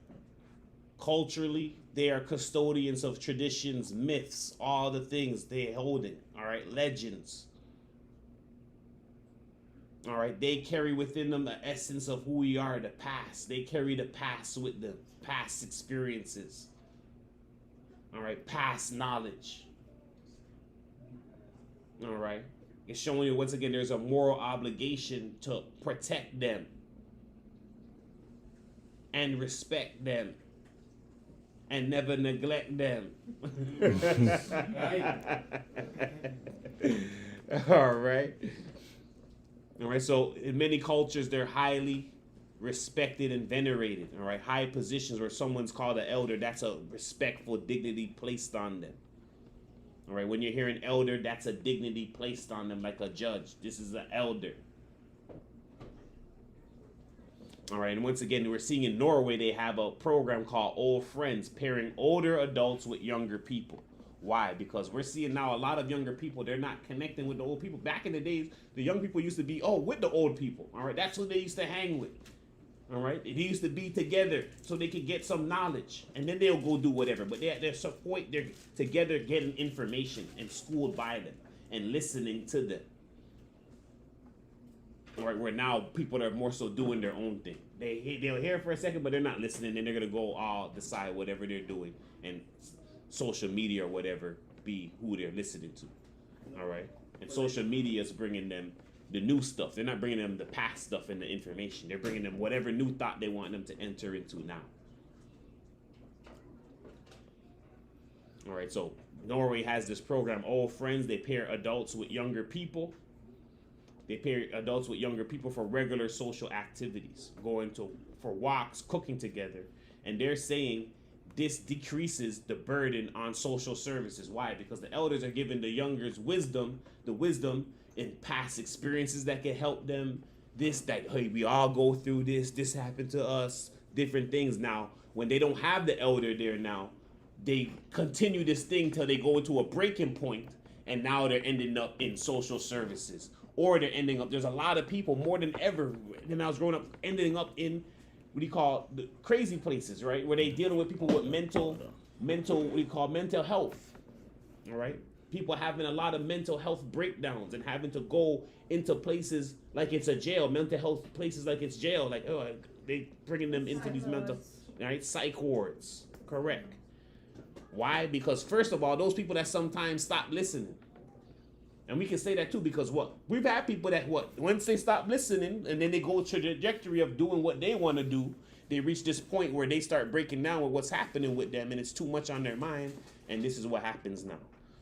culturally, they are custodians of traditions, myths, all the things they're holding. All right, legends. All right, they carry within them the essence of who we are, the past. They carry the past with them, past experiences. All right, past knowledge. All right, it's showing you once again there's a moral obligation to protect them and respect them and never neglect them. All right. All right, so in many cultures, they're highly respected and venerated. All right, high positions where someone's called an elder, that's a respectful dignity placed on them. All right, when you're hearing elder, that's a dignity placed on them, like a judge. This is an elder. All right, and once again, we're seeing in Norway, they have a program called Old Friends, pairing older adults with younger people. Why? Because we're seeing now a lot of younger people, they're not connecting with the old people. Back in the days, the young people used to be, with the old people. All right, that's who they used to hang with. All right, they used to be together so they could get some knowledge, and then they'll go do whatever. But they're support, they're together getting information and schooled by them and listening to them. All right, where now people are more so doing their own thing. They'll hear for a second, but they're not listening, and they're gonna go all decide whatever they're doing and social media or whatever be who they're listening to. All right, and social media is bringing them the new stuff. They're not bringing them the past stuff and the information. They're bringing them whatever new thought they want them to enter into now. All right, so Norway has this program, Old Friends. They pair adults with younger people. They pair adults with younger people for regular social activities, going for walks, cooking together. And they're saying this decreases the burden on social services. Why? Because the elders are giving the youngers wisdom in past experiences that can help them. Hey, we all go through this happened to us, different things. Now, when they don't have the elder there now, they continue this thing till they go into a breaking point, and now they're ending up in social services. Or they're ending up, there's a lot of people more than ever when I was growing up, ending up in what do you call the crazy places, right? Where they dealing with people with mental health. All right. People having a lot of mental health breakdowns and having to go into places like it's a jail, mental health places like it's jail. Like, they bringing them into these mental, right? Psych wards. Correct. Why? Because first of all, those people that sometimes stop listening. And we can say that too, because we've had people that once they stop listening and then they go to the trajectory of doing what they want to do, they reach this point where they start breaking down with what's happening with them, and it's too much on their mind, and this is what happens now.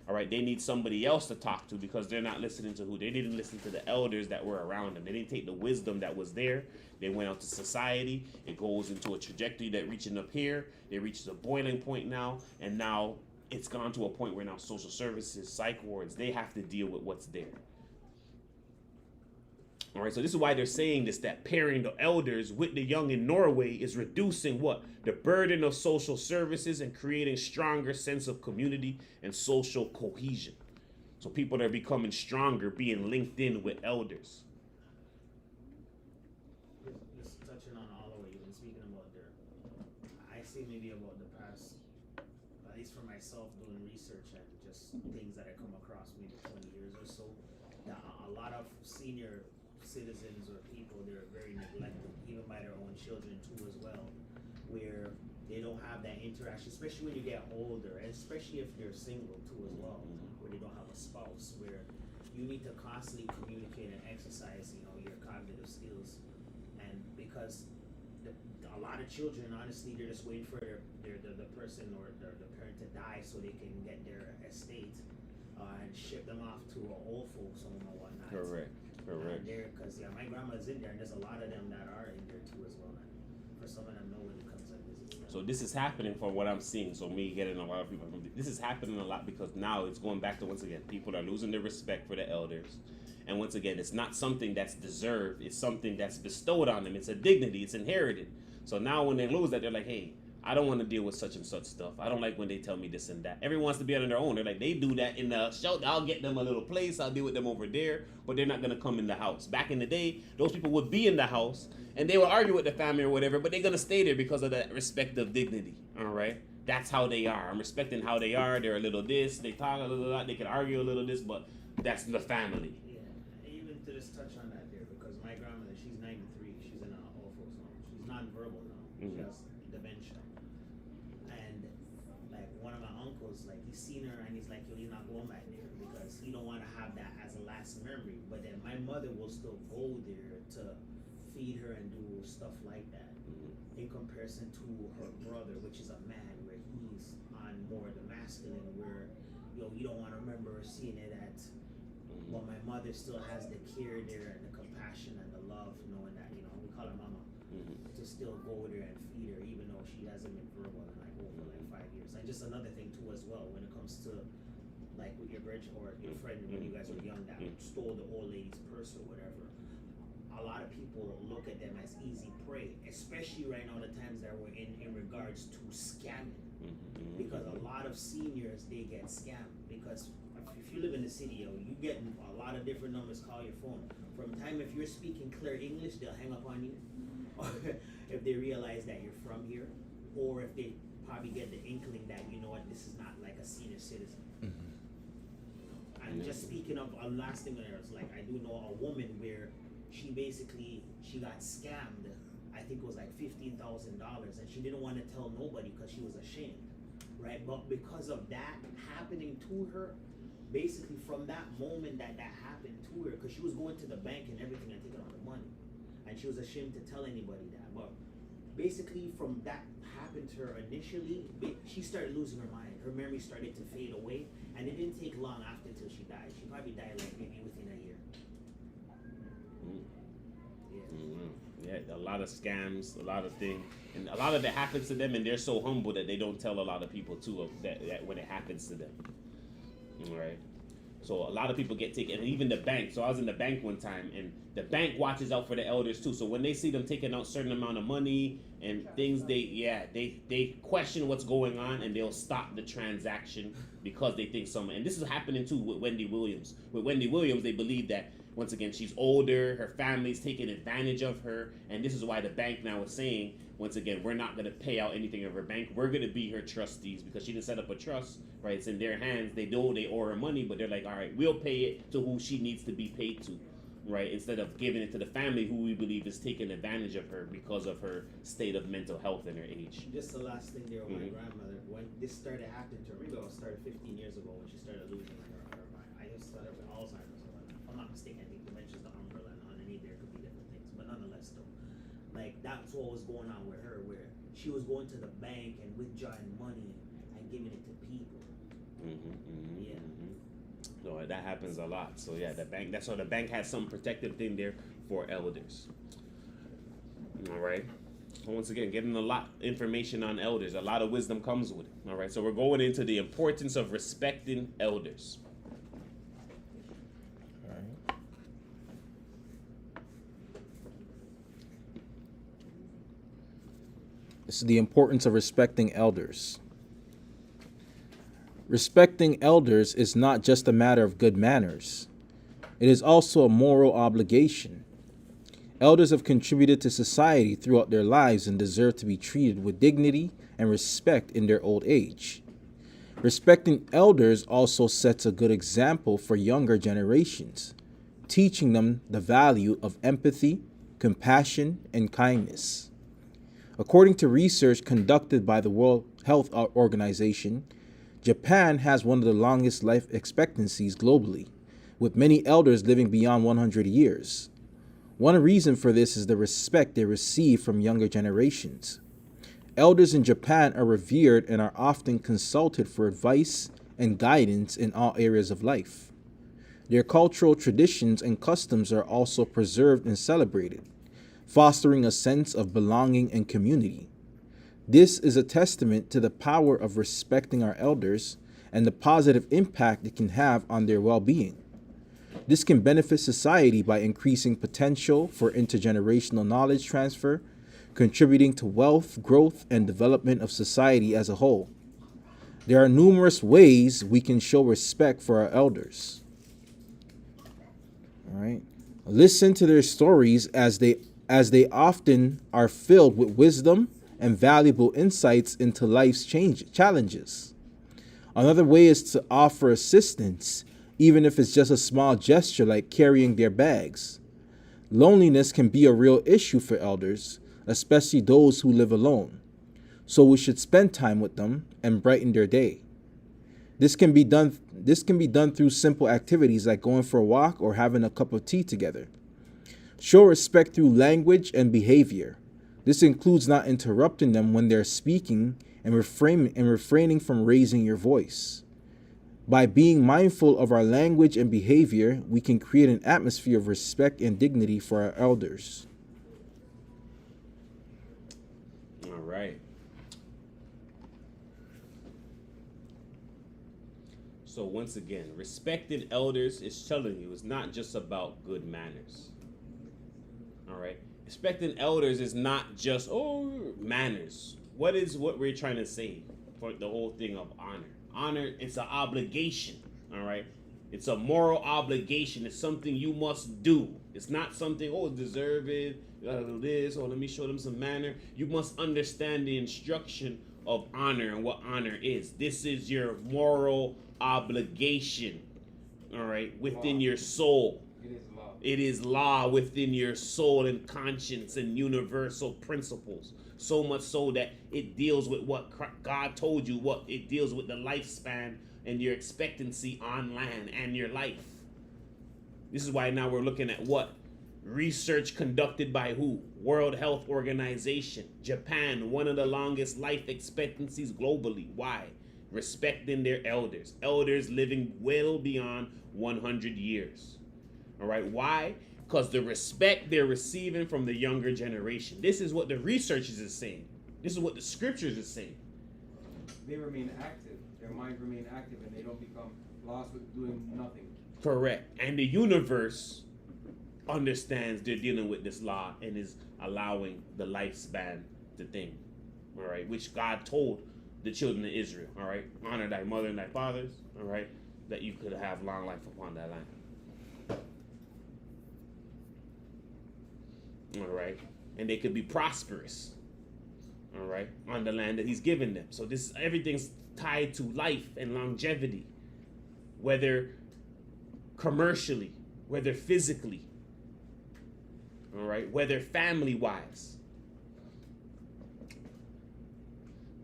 All right, they need somebody else to talk to because they're not listening to they didn't listen to the elders that were around them. They didn't take the wisdom that was there. They went out to society. It goes into a trajectory that reaching up here. It reaches a boiling point now, and now it's gone to a point where now social services, psych wards, they have to deal with what's there. All right, so this is why they're saying this, that pairing the elders with the young in Norway is reducing the burden of social services and creating stronger sense of community and social cohesion. So people are becoming stronger, being linked in with elders. Just touching on all of what you've been speaking about there, I see maybe about the past, at least for myself, doing research and just things that I come across maybe 20 years or so, that a lot of senior citizens or people, they're very neglected, even by their own children too as well, where they don't have that interaction, especially when you get older, and especially if they're single too as well, where they don't have a spouse, where you need to constantly communicate and exercise, your cognitive skills. And because a lot of children, honestly, they're just waiting for the person or the parent to die so they can get their estate and ship them off to an old folks home or whatnot. Correct. Because my grandma's in there, and there's a lot of them that are in there too as well. And for some of them, nobody comes and is Islam? So this is happening from what I'm seeing. So me getting a lot of people. This is happening a lot because now it's going back to, once again, people are losing their respect for the elders. And once again, it's not something that's deserved. It's something that's bestowed on them. It's a dignity. It's inherited. So now when they lose that, they're like, hey, I don't want to deal with such and such stuff. I don't like when they tell me this and that. Everyone wants to be on their own. They're like, they do that in the show. I'll get them a little place. I'll deal with them over there. But they're not going to come in the house. Back in the day, those people would be in the house and they would argue with the family or whatever, but they're going to stay there because of that respect of dignity. All right? That's how they are. I'm respecting how they are. They're a little this. They talk a little that. They can argue a little this, but that's the family. Yeah, even to just touch on that there, because my grandmother, she's 93. She's in an old folks home. She's nonverbal now. She has dementia. And like one of my uncles, like he's seen her and he's like, yo, you're not going back there because he don't want to have that as a last memory. But then my mother will still go there to feed her and do stuff like that. In comparison to her brother, which is a man, where he's on more the masculine, where you don't want to remember seeing it at. But my mother still has the care there and the compassion and the love, knowing that we call her mama, to still go there and feed her, even though she hasn't been verbal in like over like 5 years. And just another thing too as well, when it comes to like with your bridge or your friend when you guys were young that stole the old lady's purse or whatever. A lot of people look at them as easy prey, especially right now the times that we're in regards to scamming. Because a lot of seniors, they get scammed. Because if you live in the city, you get a lot of different numbers call your phone. From time if you're speaking clear English, they'll hang up on you. Or if they realize that you're from here, or if they probably get the inkling that, you know what, this is not like a senior citizen. And just speaking of a last thing there, it's like I do know a woman where she got scammed. I think it was like $15,000, and she didn't want to tell nobody because she was ashamed, right? But because of that happening to her, basically from that moment that happened to her, because she was going to the bank and everything and taking out the money, and she was ashamed to tell anybody that. But basically from that happened to her initially, she started losing her mind. Her memory started to fade away, and it didn't take long after till she died. She probably died like maybe within a year. Yeah, a lot of scams, a lot of things, and a lot of it happens to them, and they're so humble that they don't tell a lot of people too of that when it happens to them. All right. So a lot of people get taken, and even the bank. So I was in the bank one time, and the bank watches out for the elders too. So when they see them taking out certain amount of money and things, they question what's going on, and they'll stop the transaction because they think something. And this is happening too with Wendy Williams. With Wendy Williams, they believe that once again she's older, her family's taking advantage of her, and this is why the bank now is saying, once again, we're not going to pay out anything of her bank. We're going to be her trustees because she didn't set up a trust, right? It's in their hands. They know they owe her money, but they're like, all right, we'll pay it to who she needs to be paid to, right? Instead of giving it to the family who we believe is taking advantage of her because of her state of mental health and her age. Just the last thing there with my grandmother, when this started happening to her, maybe it started 15 years ago when she started losing her mind. I just started with Alzheimer's. If I'm not mistaken, I think dementia is the umbrella, and underneath there could be different things, but nonetheless, though. Like, that's what was going on with her, where she was going to the bank and withdrawing money and giving it to people. Yeah. No, that happens a lot. So yeah, the bank. That's why the bank has some protective thing there for elders. All right. Once again, getting a lot of information on elders. A lot of wisdom comes with it. All right. So we're going into the importance of respecting elders. This is the importance of respecting elders. Respecting elders is not just a matter of good manners. It is also a moral obligation. Elders have contributed to society throughout their lives and deserve to be treated with dignity and respect in their old age. Respecting elders also sets a good example for younger generations, teaching them the value of empathy, compassion, and kindness. According to research conducted by the World Health Organization, Japan has one of the longest life expectancies globally, with many elders living beyond 100 years. One reason for this is the respect they receive from younger generations. Elders in Japan are revered and are often consulted for advice and guidance in all areas of life. Their cultural traditions and customs are also preserved and celebrated, fostering a sense of belonging and community. This is a testament to the power of respecting our elders and the positive impact it can have on their well-being. This can benefit society by increasing potential for intergenerational knowledge transfer, contributing to wealth, growth, and development of society as a whole. There are numerous ways we can show respect for our elders. All right. Listen to their stories as they often are filled with wisdom and valuable insights into life's challenges. Another way is to offer assistance, even if it's just a small gesture like carrying their bags. Loneliness can be a real issue for elders, especially those who live alone. So we should spend time with them and brighten their day. This can be done through simple activities like going for a walk or having a cup of tea together. Show respect through language and behavior. This includes not interrupting them when they're speaking and refraining from raising your voice. By being mindful of our language and behavior, we can create an atmosphere of respect and dignity for our elders. All right. So once again, respecting elders is telling you it's not just about good manners. All right. Respecting elders is not just manners. What we're trying to say for the whole thing of honor? Honor, it's an obligation. All right. It's a moral obligation. It's something you must do. It's not something, deserve it, you gotta do this, let me show them some manner. You must understand the instruction of honor and what honor is. This is your moral obligation, all right, within your soul. It is law within your soul and conscience and universal principles. So much so that it deals with what God told you, what it deals with the lifespan and your expectancy on land and your life. This is why now we're looking at what? Research conducted by who? World Health Organization. Japan, one of the longest life expectancies globally. Why? Respecting their elders. Elders living well beyond 100 years. All right, why? Because the respect they're receiving from the younger generation. This is what the researchers is saying. This is what the scriptures is saying. They remain active. Their minds remain active and they don't become lost with doing nothing. Correct. And the universe understands they're dealing with this law and is allowing the lifespan to thing. All right, which God told the children of Israel. All right, honor thy mother and thy fathers. All right, that you could have long life upon that land. All right, and they could be prosperous, all right, on the land that he's given them. So this everything's tied to life and longevity, whether commercially, whether physically, all right, whether family wise.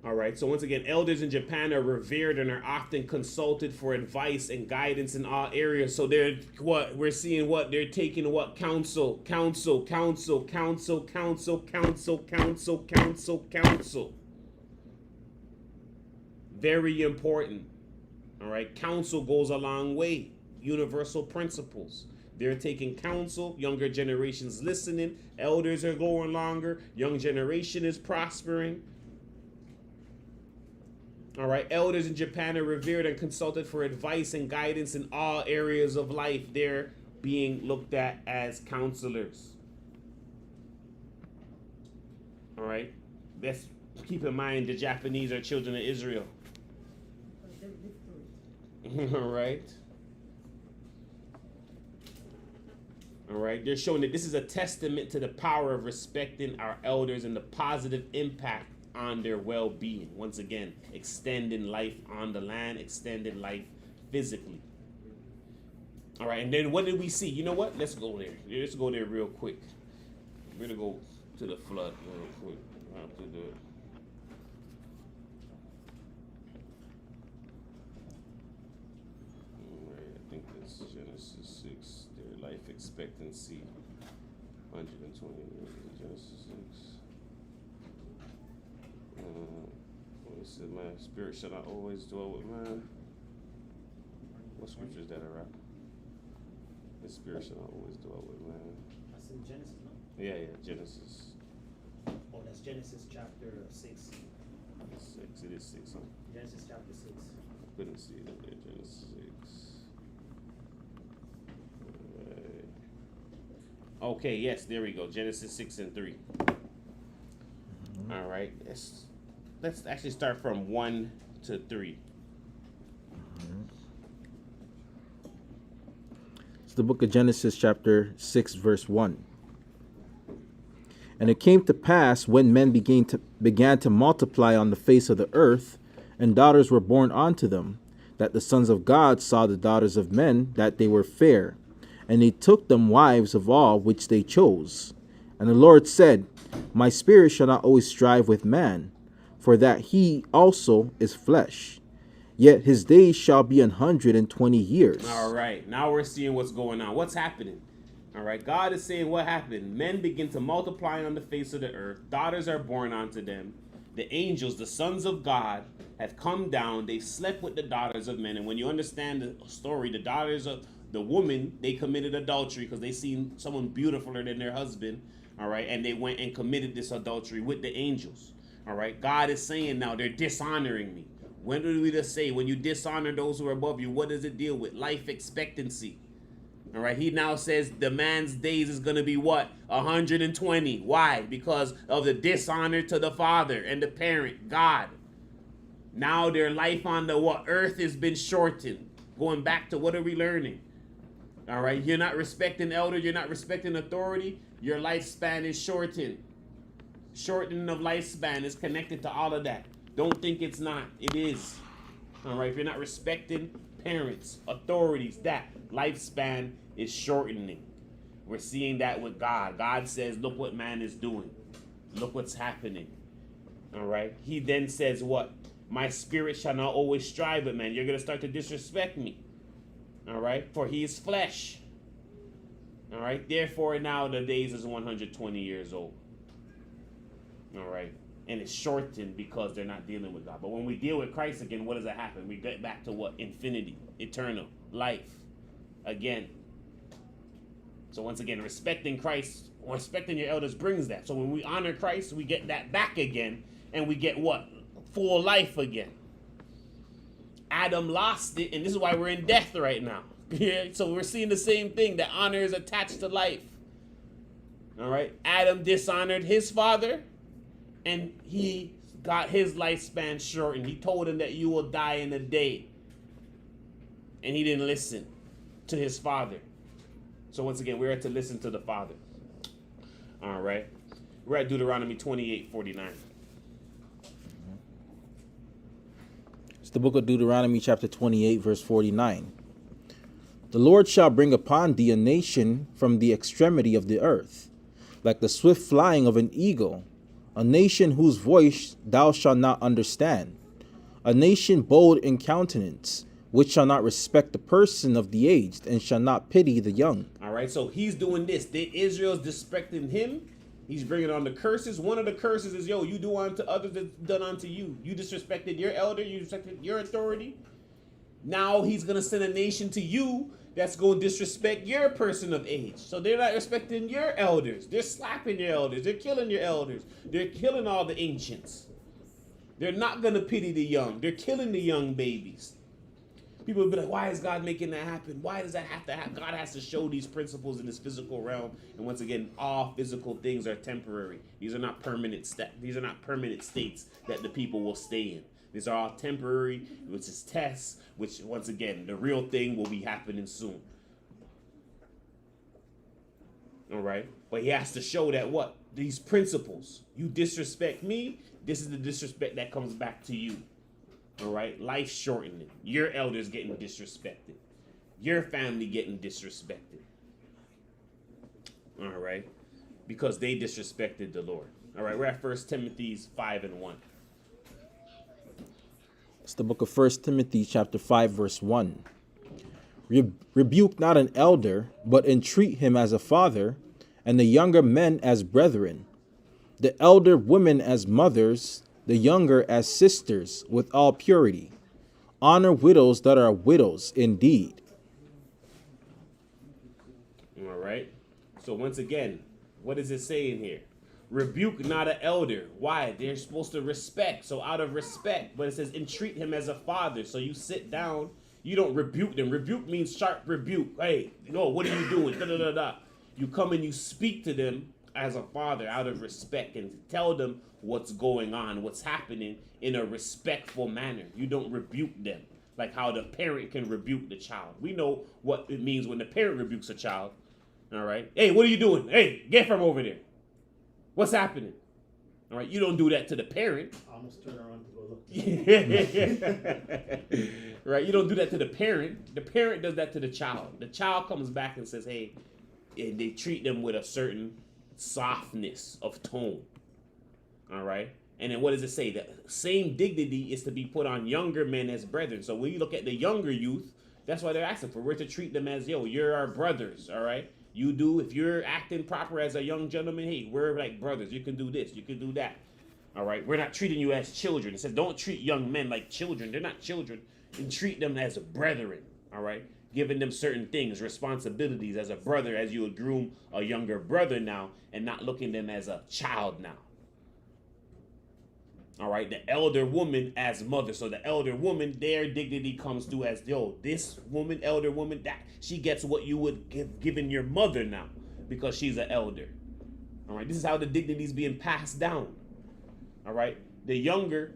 All right, so once again, elders in Japan are revered and are often consulted for advice and guidance in all areas. So they're they're taking counsel. Very important. All right, counsel goes a long way. Universal principles. They're taking counsel. Younger generations listening. Elders are going longer. Young generation is prospering. All right, elders in Japan are revered and consulted for advice and guidance in all areas of life. They're being looked at as counselors. All right, let's keep in mind the Japanese are children of Israel. All right. All right, they're showing that this is a testament to the power of respecting our elders and the positive impact on their well-being. Once again, extending life on the land, extending life physically. All right, and then what did we see? You know what? Let's go there. Let's go there real quick. We're gonna go to the flood real quick. All right, I think that's Genesis 6. Their life expectancy, 120 years. Genesis 6. It said, my spirit shall not always dwell with man. What scripture is that, right? The spirit shall not always dwell with man. That's in Genesis, no? Yeah, Genesis. Oh, That's Genesis chapter 6. 6. It is 6. Huh? Genesis chapter 6. Couldn't see it up there. Genesis 6. Okay, yes, there we go. Genesis 6 and 3. All right. Let's actually start from 1 to 3. It's the book of Genesis, chapter 6, verse 1. And it came to pass when men began to multiply on the face of the earth, and daughters were born unto them, that the sons of God saw the daughters of men, that they were fair, and they took them wives of all which they chose. And the Lord said, My spirit shall not always strive with man, for that he also is flesh. Yet his days shall be 120 years. All right. Now we're seeing what's going on. What's happening? All right. God is saying what happened. Men begin to multiply on the face of the earth. Daughters are born unto them. The angels, the sons of God, have come down. They slept with the daughters of men. And when you understand the story, the daughters of the woman, they committed adultery because they seen someone beautifuler than their husband. All right. And they went and committed this adultery with the angels. All right. God is saying now they're dishonoring me. When do we just say when you dishonor those who are above you, what does it deal with? Life expectancy. All right. He now says the man's days is going to be what? 120. Why? Because of the dishonor to the father and the parent, God. Now their life on the earth has been shortened. Going back to what are we learning? All right. You're not respecting elder. You're not respecting authority. Your lifespan is shortened. Shortening of lifespan is connected to all of that. Don't think it's not. It is. All right. If you're not respecting parents, authorities, that lifespan is shortening. We're seeing that with God. God says, look what man is doing. Look what's happening. All right. He then says what? My spirit shall not always strive with man. You're going to start to disrespect me. All right. For he is flesh. All right. Therefore, now the days is 120 years old. All right. And it's shortened because they're not dealing with God. But when we deal with Christ again, what does that happen? We get back to what? Infinity, eternal, life again. So once again, respecting Christ, respecting your elders brings that. So when we honor Christ, we get that back again. And we get what? Full life again. Adam lost it, and this is why we're in death right now. So we're seeing the same thing. That honor is attached to life. All right. Adam dishonored his father. And he got his lifespan shortened. He told him that you will die in a day. And he didn't listen to his father. So once again, we're to listen to the father. All right. We're at Deuteronomy 28:49. It's the book of Deuteronomy, chapter 28, verse 49. The Lord shall bring upon thee a nation from the extremity of the earth, like the swift flying of an eagle, a nation whose voice thou shalt not understand, a nation bold in countenance, which shall not respect the person of the aged, and shall not pity the young. All right, so he's doing this. Israel's disrespecting him. He's bringing on the curses. One of the curses is, you do unto others that's done unto you. You disrespected your elder. You disrespected your authority. Now he's going to send a nation to you that's going to disrespect your person of age. So they're not respecting your elders. They're slapping your elders. They're killing your elders. They're killing all the ancients. They're not going to pity the young. They're killing the young babies. People will be like, why is God making that happen? Why does that have to happen? God has to show these principles in this physical realm. And once again, all physical things are temporary. These are not permanent states that the people will stay in. These are all temporary, which is tests, which once again, the real thing will be happening soon. All right. But he has to show that what? These principles. You disrespect me, this is the disrespect that comes back to you. All right. Life shortening. Your elders getting disrespected. Your family getting disrespected. All right. Because they disrespected the Lord. All right. We're at 1 Timothy 5:1. It's the book of 1 Timothy chapter 5, verse 1. Rebuke not an elder, but entreat him as a father, and the younger men as brethren, the elder women as mothers, the younger as sisters, with all purity. Honor widows that are widows indeed. All right. So once again, what is it saying here? rebuke not an elder. Why? They're supposed to respect. So out of respect, but it says entreat him as a father. So you sit down, you don't rebuke them. Rebuke means sharp rebuke. Hey, no, what are you doing? Da, da, da, da. You come and you speak to them as a father out of respect and tell them what's going on, what's happening in a respectful manner. You don't rebuke them like how the parent can rebuke the child. We know what it means when the parent rebukes a child. All right. Hey, what are you doing? Hey, get from over there. What's happening? All right. You don't do that to the parent. I almost turn around to go look. Right. You don't do that to the parent. The parent does that to the child. The child comes back and says, hey, and they treat them with a certain softness of tone. All right. And then what does it say? The same dignity is to be put on younger men as brethren. So when you look at the younger youth, that's why they're asking for. We're to treat them as, yo, you're our brothers. All right. You do, if you're acting proper as a young gentleman, hey, we're like brothers. You can do this. You can do that. All right. We're not treating you as children. It says don't treat young men like children. They're not children. And treat them as brethren. All right. Giving them certain things, responsibilities as a brother, as you would groom a younger brother now, and not looking them as a child now. All right, the elder woman as mother. So the elder woman, their dignity comes through as, yo, this woman, elder woman, that she gets what you would give given your mother now because she's an elder. All right, this is how the dignity is being passed down. All right, the younger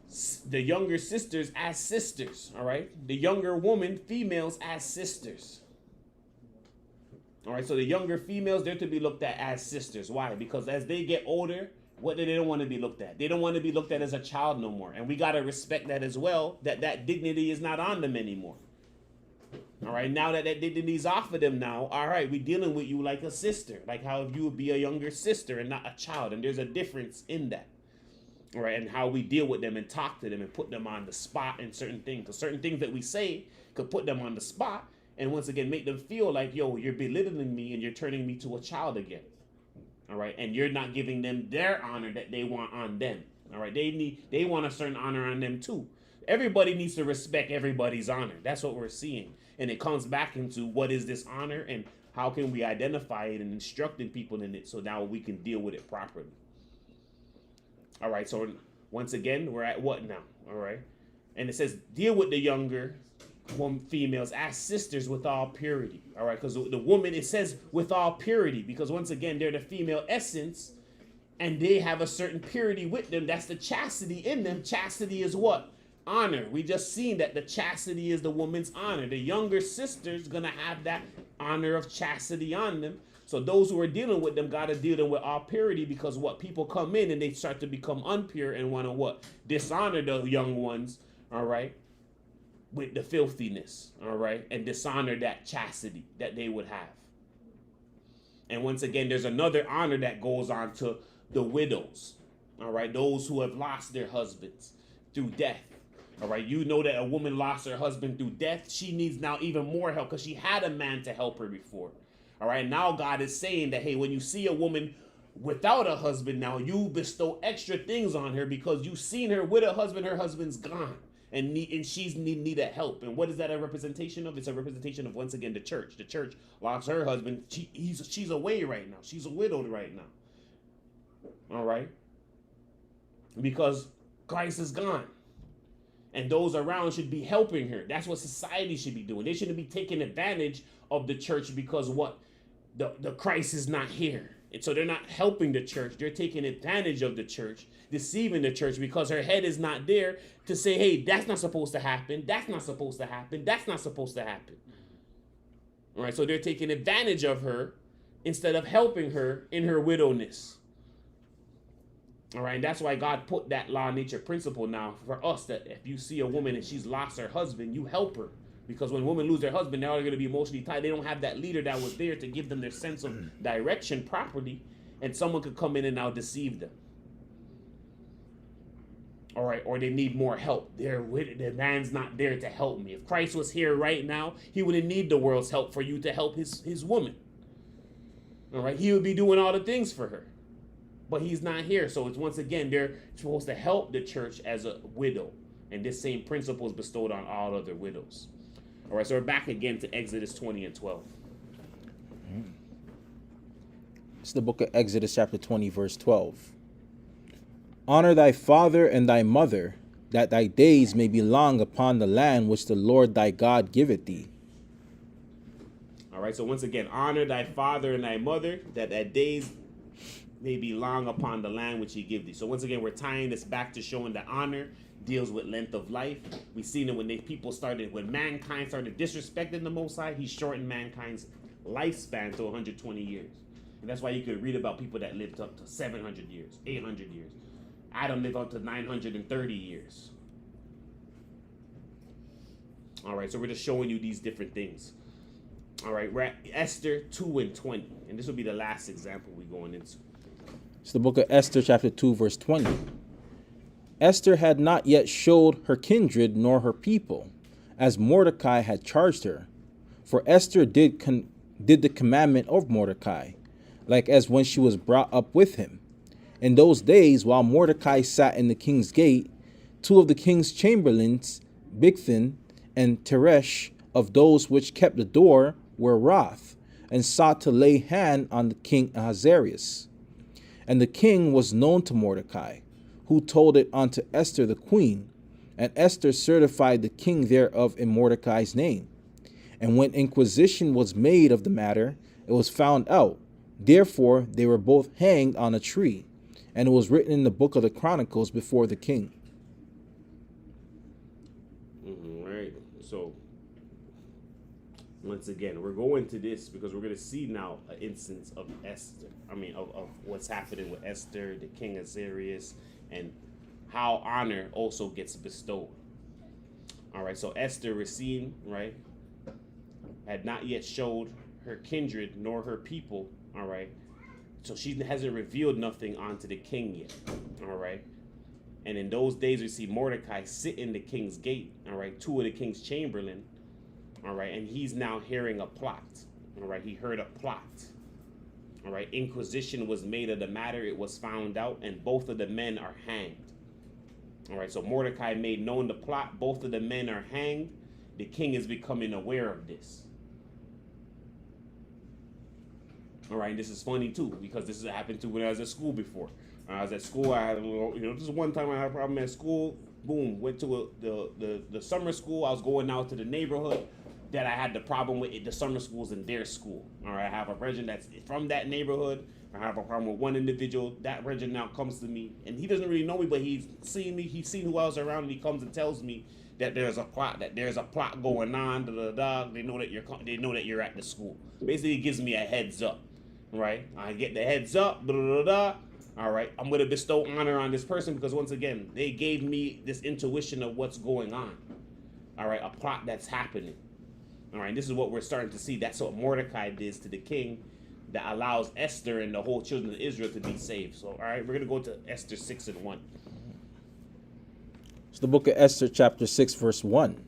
sisters as sisters. All right, the younger woman, females as sisters. All right, so the younger females, they're to be looked at as sisters. Why? Because as they get older, what do they don't want to be looked at? They don't want to be looked at as a child no more. And we got to respect that as well, that dignity is not on them anymore. All right, now that dignity is off of them now, all right, we're dealing with you like a sister, like how you would be a younger sister and not a child. And there's a difference in that. All right, and how we deal with them and talk to them and put them on the spot and certain things. Because certain things that we say could put them on the spot and once again make them feel like, yo, you're belittling me and you're turning me to a child again. All right, and you're not giving them their honor that they want on them. All right, they want a certain honor on them too. Everybody needs to respect everybody's honor. That's what we're seeing, and it comes back into what is this honor and how can we identify it and instructing people in it so now we can deal with it properly. All right, so once again, we're at what now? All right, and it says deal with the younger females as sisters with all purity. All right, because the woman, it says with all purity, because once again they're the female essence and they have a certain purity with them. That's the chastity in them. Chastity is what? Honor. We just seen that the chastity is the woman's honor. The younger sister's gonna have that honor of chastity on them. So those who are dealing with them got to deal them with all purity, because what, people come in and they start to become impure and want to what? Dishonor the young ones. All right, with the filthiness, all right, and dishonor that chastity that they would have. And once again, there's another honor that goes on to the widows, all right, those who have lost their husbands through death. All right, you know that a woman lost her husband through death. She needs now even more help because she had a man to help her before. All right, now God is saying that, hey, when you see a woman without a husband, now you bestow extra things on her because you've seen her with a husband, her husband's gone. And she's need help. And what is that a representation of? It's a representation of, once again, the church. The church lost her husband. She's away right now. She's a widow right now. All right? Because Christ is gone. And those around should be helping her. That's what society should be doing. They shouldn't be taking advantage of the church because what? The Christ is not here. And so they're not helping the church. They're taking advantage of the church, deceiving the church because her head is not there to say, hey, that's not supposed to happen. That's not supposed to happen. That's not supposed to happen. All right, so they're taking advantage of her instead of helping her in her widowness. All right, and that's why God put that law of nature principle now for us, that if you see a woman and she's lost her husband, you help her. Because when women lose their husband, now they're going to be emotionally tied. They don't have that leader that was there to give them their sense of direction properly, and someone could come in and now deceive them. All right, or they need more help. The man's not there to help me. If Christ was here right now, he wouldn't need the world's help for you to help his woman. All right, he would be doing all the things for her. But he's not here. So it's, once again, they're supposed to help the church as a widow. And this same principle is bestowed on all other widows. All right, so we're back again to Exodus 20 and 12. It's the book of Exodus chapter 20 verse 12. Honor thy father and thy mother, that thy days may be long upon the land which the Lord thy God giveth thee. All right, so once again, honor thy father and thy mother, that thy days may be long upon the land which he give thee. So once again, we're tying this back to showing that honor deals with length of life. We've seen it when when mankind started disrespecting the Most High, he shortened mankind's lifespan to 120 years. And that's why you could read about people that lived up to 700 years, 800 years. Adam lived up to 930 years. All right, so we're just showing you these different things. All right, we're at Esther 2 and 20, and this will be the last example we're going into. It's the book of Esther chapter 2 verse 20. Esther had not yet showed her kindred nor her people, as Mordecai had charged her. For Esther did the commandment of Mordecai, like as when she was brought up with him. In those days, while Mordecai sat in the king's gate, two of the king's chamberlains, Bigthan and Teresh, of those which kept the door, were wroth, and sought to lay hand on the king Ahasuerus. And the king was known to Mordecai, who told it unto Esther the queen, and Esther certified the king thereof in Mordecai's name. And when inquisition was made of the matter, it was found out. Therefore they were both hanged on a tree, and it was written in the book of the Chronicles before the king. Right. So once again, we're going to this because we're going to see now an instance of Esther. Of what's happening with Esther, the king Ahasuerus, and how honor also gets bestowed. All right. So Esther Racine, right, had not yet showed her kindred nor her people. All right. So she hasn't revealed nothing onto the king yet. All right. And in those days, we see Mordecai sit in the king's gate. All right. Two of the king's chamberlain. All right. And he's now hearing a plot. All right. He heard a plot. All right. Inquisition was made of the matter. It was found out. And both of the men are hanged. All right. So Mordecai made known the plot. Both of the men are hanged. The king is becoming aware of this. All right, and this is funny too, because this has happened to when I was at school before. I was at school, I had a little, this is one time I had a problem at school. Boom, went to the summer school. I was going out to the neighborhood that I had the problem with the summer schools in their school. All right, I have a resident that's from that neighborhood. I have a problem with one individual. That resident now comes to me, and he doesn't really know me, but he's seen me. He's seen who else around, and he comes and tells me that there's a plot going on. They know that you're at the school. Basically, it gives me a heads up. Right, I get the heads up. All right, I'm going to bestow honor on this person because once again, they gave me this intuition of what's going on. All right, a plot that's happening. All right, this is what we're starting to see. That's what Mordecai did to the king, that allows Esther and the whole children of Israel to be saved. So, all right, we're going to go to Esther 6 and 1. It's the book of Esther, chapter 6, verse 1.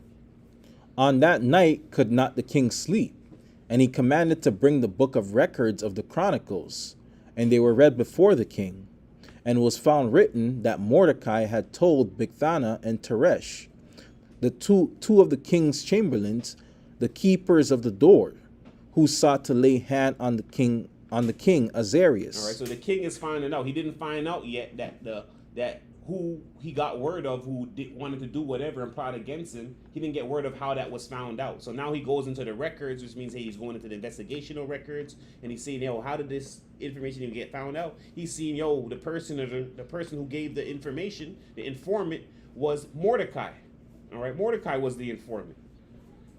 On that night could not the king sleep, and he commanded to bring the book of records of the Chronicles, and they were read before the king. And it was found written that Mordecai had told Bigthana and Teresh, the two of the king's chamberlains, the keepers of the door, who sought to lay hand on the king Ahasuerus. All right, so the king is finding out. He didn't find out yet that who he got word of, who wanted to do whatever and plot against him. He didn't get word of how that was found out. So now he goes into the records, which means, hey, he's going into the investigational records, and he's seeing, how did this information even get found out? He's seeing, the person who gave the information, the informant, was Mordecai. All right, Mordecai was the informant.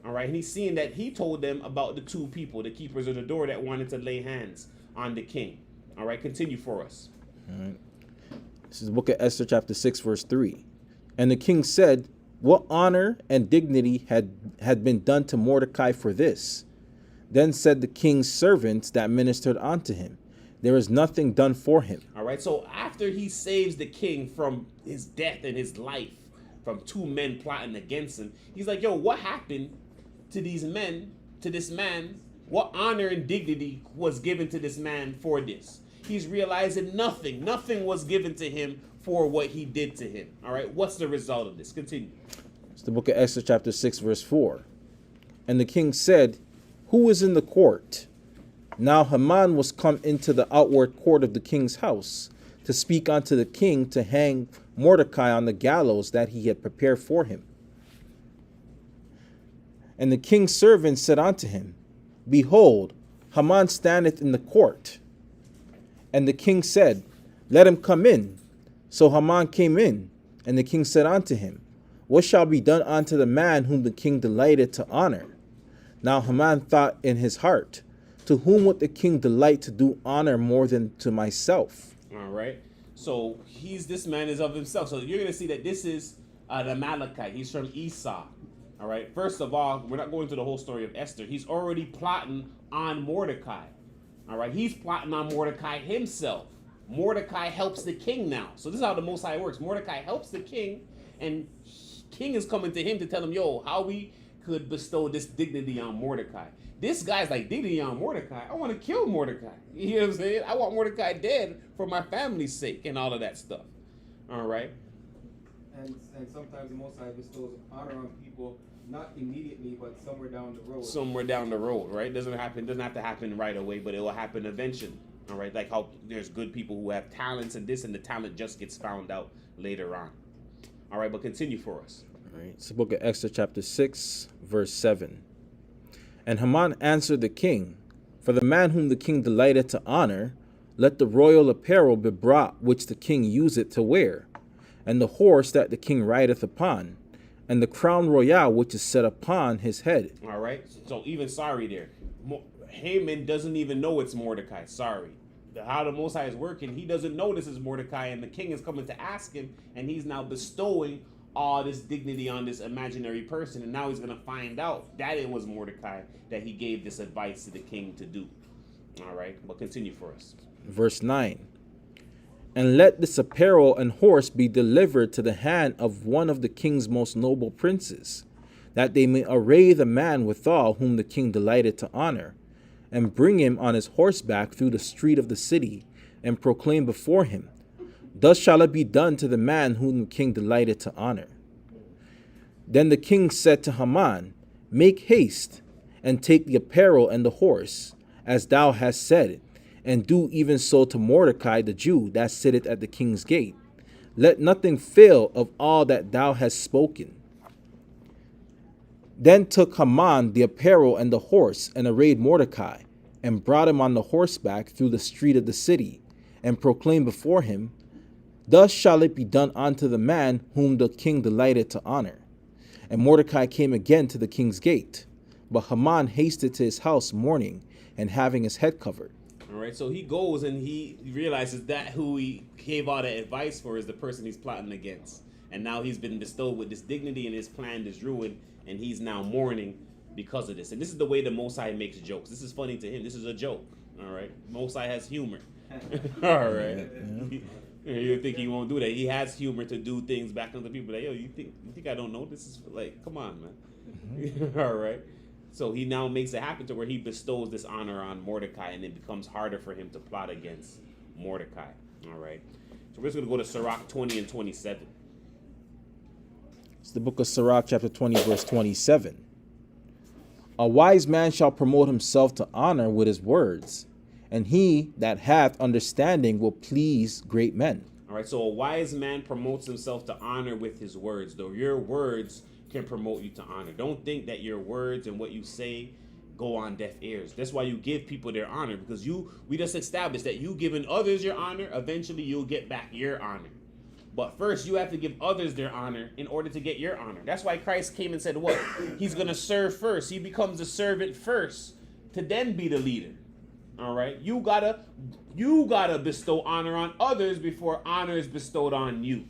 All right, and he's seeing that he told them about the two people, the keepers of the door, that wanted to lay hands on the king. All right, continue for us. All right. This is the book of Esther, chapter 6, verse 3. And the king said, what honor and dignity had been done to Mordecai for this? Then said the king's servants that ministered unto him, there is nothing done for him. All right, so after he saves the king from his death and his life, from two men plotting against him, he's like, what happened to these men, to this man? What honor and dignity was given to this man for this? He's realizing nothing was given to him for what he did to him. All right, what's the result of this? Continue. It's the book of Esther, chapter 6, verse 4. And the king said, who is in the court? Now Haman was come into the outward court of the king's house to speak unto the king to hang Mordecai on the gallows that he had prepared for him. And the king's servant said unto him, Behold, Haman standeth in the court. And the king said, Let him come in. So Haman came in, and the king said unto him, What shall be done unto the man whom the king delighted to honor? Now Haman thought in his heart, To whom would the king delight to do honor more than to myself? All right. So this man is of himself. So you're going to see that this is an Amalekite. He's from Esau. All right. First of all, we're not going to the whole story of Esther. He's already plotting on Mordecai. All right. He's plotting on Mordecai himself. Mordecai helps the king now. So this is how the Most High works. Mordecai helps the king, and king is coming to him to tell him, yo, how we could bestow this dignity on Mordecai. This guy's like, dignity on Mordecai? I want to kill Mordecai. You know what I'm saying? I want Mordecai dead for my family's sake and all of that stuff. All right. And sometimes the Most High bestows honor on people, not immediately, but somewhere down the road. Somewhere down the road, right? Doesn't have to happen right away, but it will happen eventually. All right. Like how there's good people who have talents and this, and the talent just gets found out later on. All right, but continue for us. All right. It's the book of Esther, chapter 6, verse 7. And Haman answered the king, For the man whom the king delighted to honor, let the royal apparel be brought which the king useth to wear, and the horse that the king rideth upon, and the crown royal which is set upon his head. All right. So even sorry there. Haman doesn't even know it's Mordecai. Sorry. How the Most High is working, he doesn't know this is Mordecai, and the king is coming to ask him, and he's now bestowing all this dignity on this imaginary person, and now he's going to find out that it was Mordecai that he gave this advice to the king to do. All right, but continue for us. Verse 9. And let this apparel and horse be delivered to the hand of one of the king's most noble princes, that they may array the man withal whom the king delighted to honor, and bring him on his horseback through the street of the city, and proclaim before him, Thus shall it be done to the man whom the king delighted to honor. Then the king said to Haman, Make haste, and take the apparel and the horse, as thou hast said, and do even so to Mordecai the Jew that sitteth at the king's gate. Let nothing fail of all that thou hast spoken. Then took Haman the apparel and the horse, and arrayed Mordecai, and brought him on the horseback through the street of the city, and proclaimed before him, Thus shall it be done unto the man whom the king delighted to honor. And Mordecai came again to the king's gate, but Haman hasted to his house mourning, and having his head covered. All right, so he goes and he realizes that who he gave all the advice for is the person he's plotting against. And now he's been bestowed with this dignity, and his plan is ruined, and he's now mourning because of this. And this is the way the Most High makes jokes. This is funny to him. This is a joke. All right. Most High has humor. All right. You think he won't do that? He has humor to do things back on the people. Like, yo, you think I don't know? This is like, come on, man. All right. So he now makes it happen to where he bestows this honor on Mordecai, and it becomes harder for him to plot against Mordecai. All right. So we're just going to go to Sirach 20 and 27. It's the book of Sirach, chapter 20, verse 27. A wise man shall promote himself to honor with his words, and he that hath understanding will please great men. All right, so a wise man promotes himself to honor with his words, though your words can promote you to honor. Don't think that your words and what you say go on deaf ears. That's why you give people their honor, because we just established that you giving others your honor, eventually you'll get back your honor. But first, you have to give others their honor in order to get your honor. That's why Christ came and said what? He's going to serve first. He becomes a servant first to then be the leader. All right? You gotta bestow honor on others before honor is bestowed on you.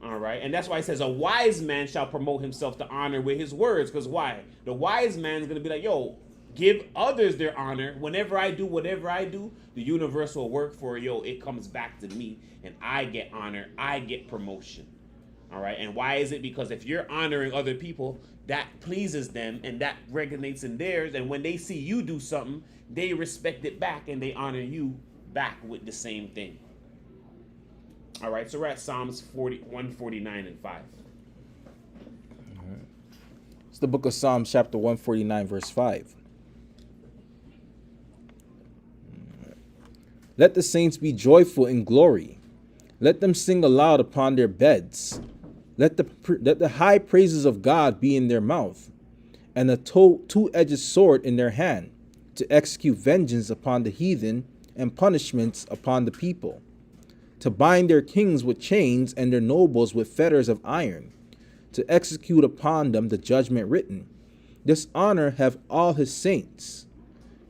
All right? And that's why it says a wise man shall promote himself to honor with his words. Because why? The wise man's going to be like, yo, give others their honor. Whenever I do whatever I do, the universe will work for, yo, it comes back to me, and I get honor, I get promotion. All right? And why is it? Because if you're honoring other people, that pleases them, and that resonates in theirs, and when they see you do something, they respect it back, and they honor you back with the same thing. All right, so we're at Psalms 149 and 5. It's the book of Psalms, chapter 149, verse 5. Let the saints be joyful in glory. Let them sing aloud upon their beds. Let the high praises of God be in their mouth, and a two-edged sword in their hand, to execute vengeance upon the heathen and punishments upon the people, to bind their kings with chains and their nobles with fetters of iron, to execute upon them the judgment written. This honor have all his saints.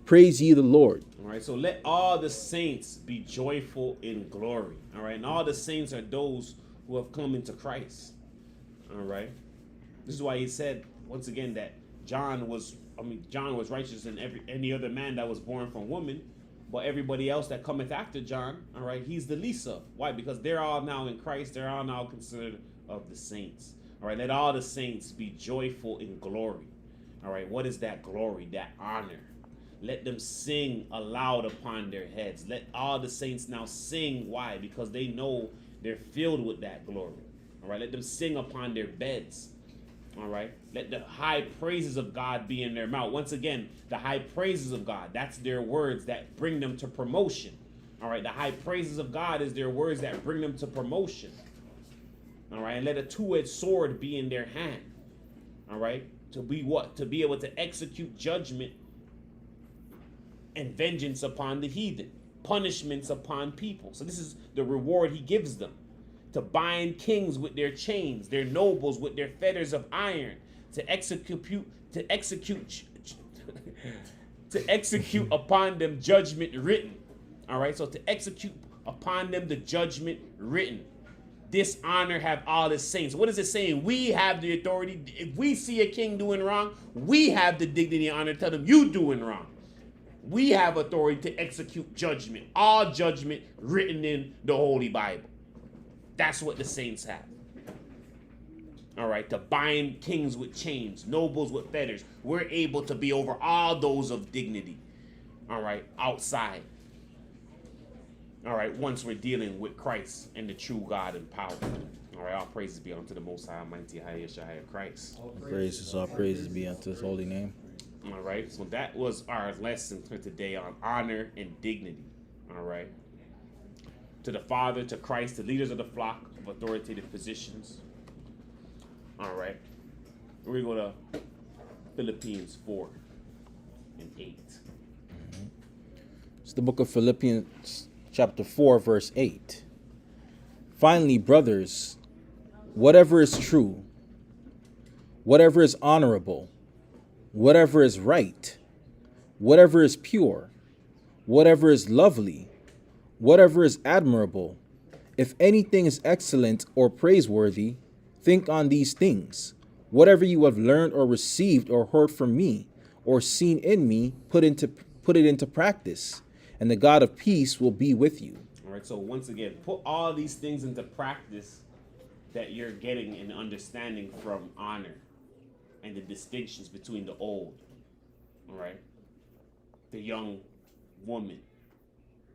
Praise ye the Lord. All right, so let all the saints be joyful in glory. All right, and all the saints are those who have come into Christ. All right, this is why he said once again that John was righteous than any other man that was born from woman, but everybody else that cometh after John, all right, he's the least of. Why? Because they're all now in Christ. They're all now considered of the saints. All right, let all the saints be joyful in glory. All right, what is that glory? That honor. Let them sing aloud upon their heads. Let all the saints now sing. Why? Because they know they're filled with that glory. All right, let them sing upon their beds. All right, let the high praises of God be in their mouth. Once again, the high praises of God, that's their words that bring them to promotion. All right, the high praises of God is their words that bring them to promotion. All right, and let a two-edged sword be in their hand. All right, to be what? To be able to execute judgment and vengeance upon the heathen, punishments upon people. So this is the reward he gives them. To bind kings with their chains, their nobles with their fetters of iron, to execute upon them judgment written. All right, so to execute upon them the judgment written. This honor have all the saints. What is it saying? We have the authority. If we see a king doing wrong, we have the dignity and honor to tell them you doing wrong. We have authority to execute judgment. All judgment written in the Holy Bible. That's what the saints have. All right, to bind kings with chains, nobles with fetters. We're able to be over all those of dignity. All right, outside. All right, once we're dealing with Christ and the true God and power. All right, all praises be unto the Most High, Almighty, Yeshua Christ. All praises be unto his holy name. All right, so that was our lesson for today on honor and dignity. All right. To the Father, to Christ, the leaders of the flock of authoritative positions. All right. We're going to Philippians 4 and 8. It's the book of Philippians chapter 4, verse 8. Finally, brothers, whatever is true, whatever is honorable, whatever is right, whatever is pure, whatever is lovely, whatever is admirable, if anything is excellent or praiseworthy, think on these things. Whatever you have learned or received or heard from me or seen in me, put it into practice, and the God of peace will be with you. All right, so once again, put all these things into practice that you're getting and understanding from honor and the distinctions between the old, all right, the young woman,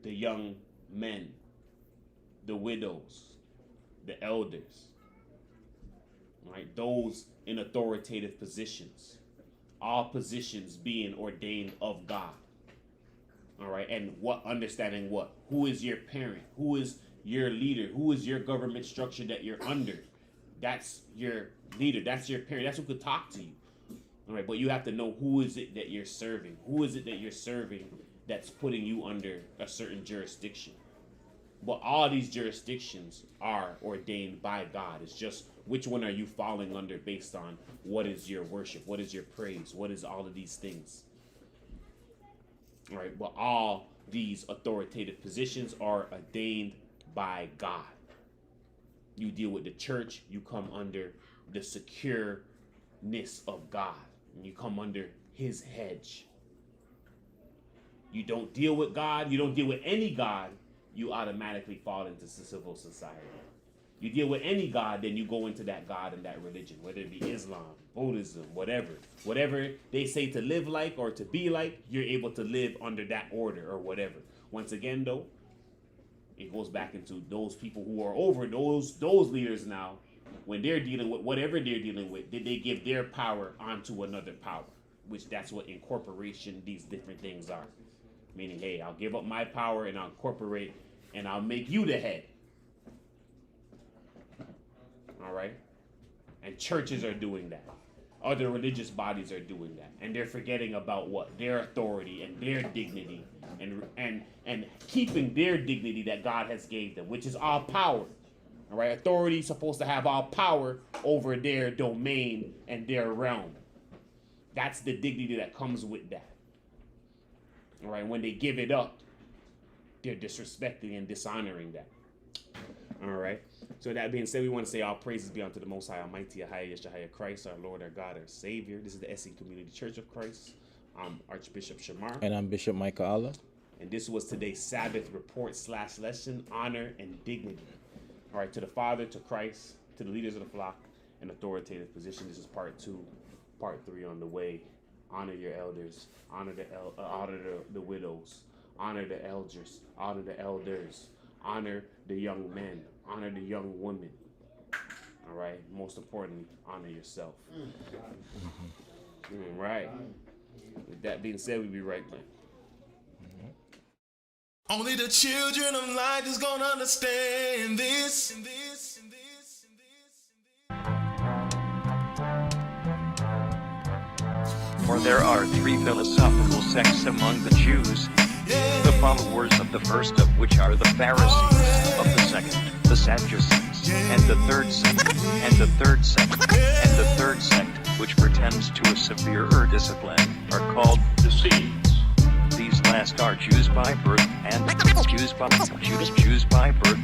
the young men, the widows, the elders, right? Those in authoritative positions, all positions being ordained of God. All right, and understanding what? Who is your parent? Who is your leader? Who is your government structure that you're under? That's your leader. That's your parent. That's who could talk to you. All right, but you have to know who is it that you're serving. Who is it that you're serving that's putting you under a certain jurisdiction? But all these jurisdictions are ordained by God. It's just which one are you falling under based on what is your worship, what is your praise, what is all of these things. All right, but all these authoritative positions are ordained by God. You deal with the church, you come under the secureness of God. And you come under his hedge. You don't deal with God, you don't deal with any God, you automatically fall into civil society. You deal with any God, then you go into that God and that religion, whether it be Islam, Buddhism, whatever. Whatever they say to live like or to be like, you're able to live under that order or whatever. Once again, though, it goes back into those people who are over those leaders now. When they're dealing with whatever they're dealing with, did they give their power onto another power? Which that's what incorporation, these different things are. Meaning, hey, I'll give up my power and I'll incorporate and I'll make you the head. All right? And churches are doing that. Other religious bodies are doing that. And they're forgetting about what? Their authority and their dignity and keeping their dignity that God has gave them, which is all power. All right? Authority is supposed to have all power over their domain and their realm. That's the dignity that comes with that. All right? When they give it up, they're disrespecting and dishonoring that. All right? So that being said, we want to say all praises be unto the Most High, Almighty, Ahaya, Yeshua, Christ, our Lord, our God, our Savior. This is the SE Community Church of Christ. I'm Archbishop Shamar. And I'm Bishop Micah Allah. And this was today's Sabbath report / lesson, honor and dignity. All right, to the Father, to Christ, to the leaders of the flock, and authoritative position. This is part 2, part 3 on the way. Honor your elders, honor the widows, honor the elders, honor the young men, honor the young women. All right, most importantly, honor yourself. All right. With that being said, we'll be right back. Only the children of light is gonna understand this. For there are 3 philosophical sects among the Jews, the followers of the first of which are the Pharisees, of the second, the Sadducees, and the third sect, which pretends to a severer discipline, are called Essenes. These last are Jews by birth and Jews by birth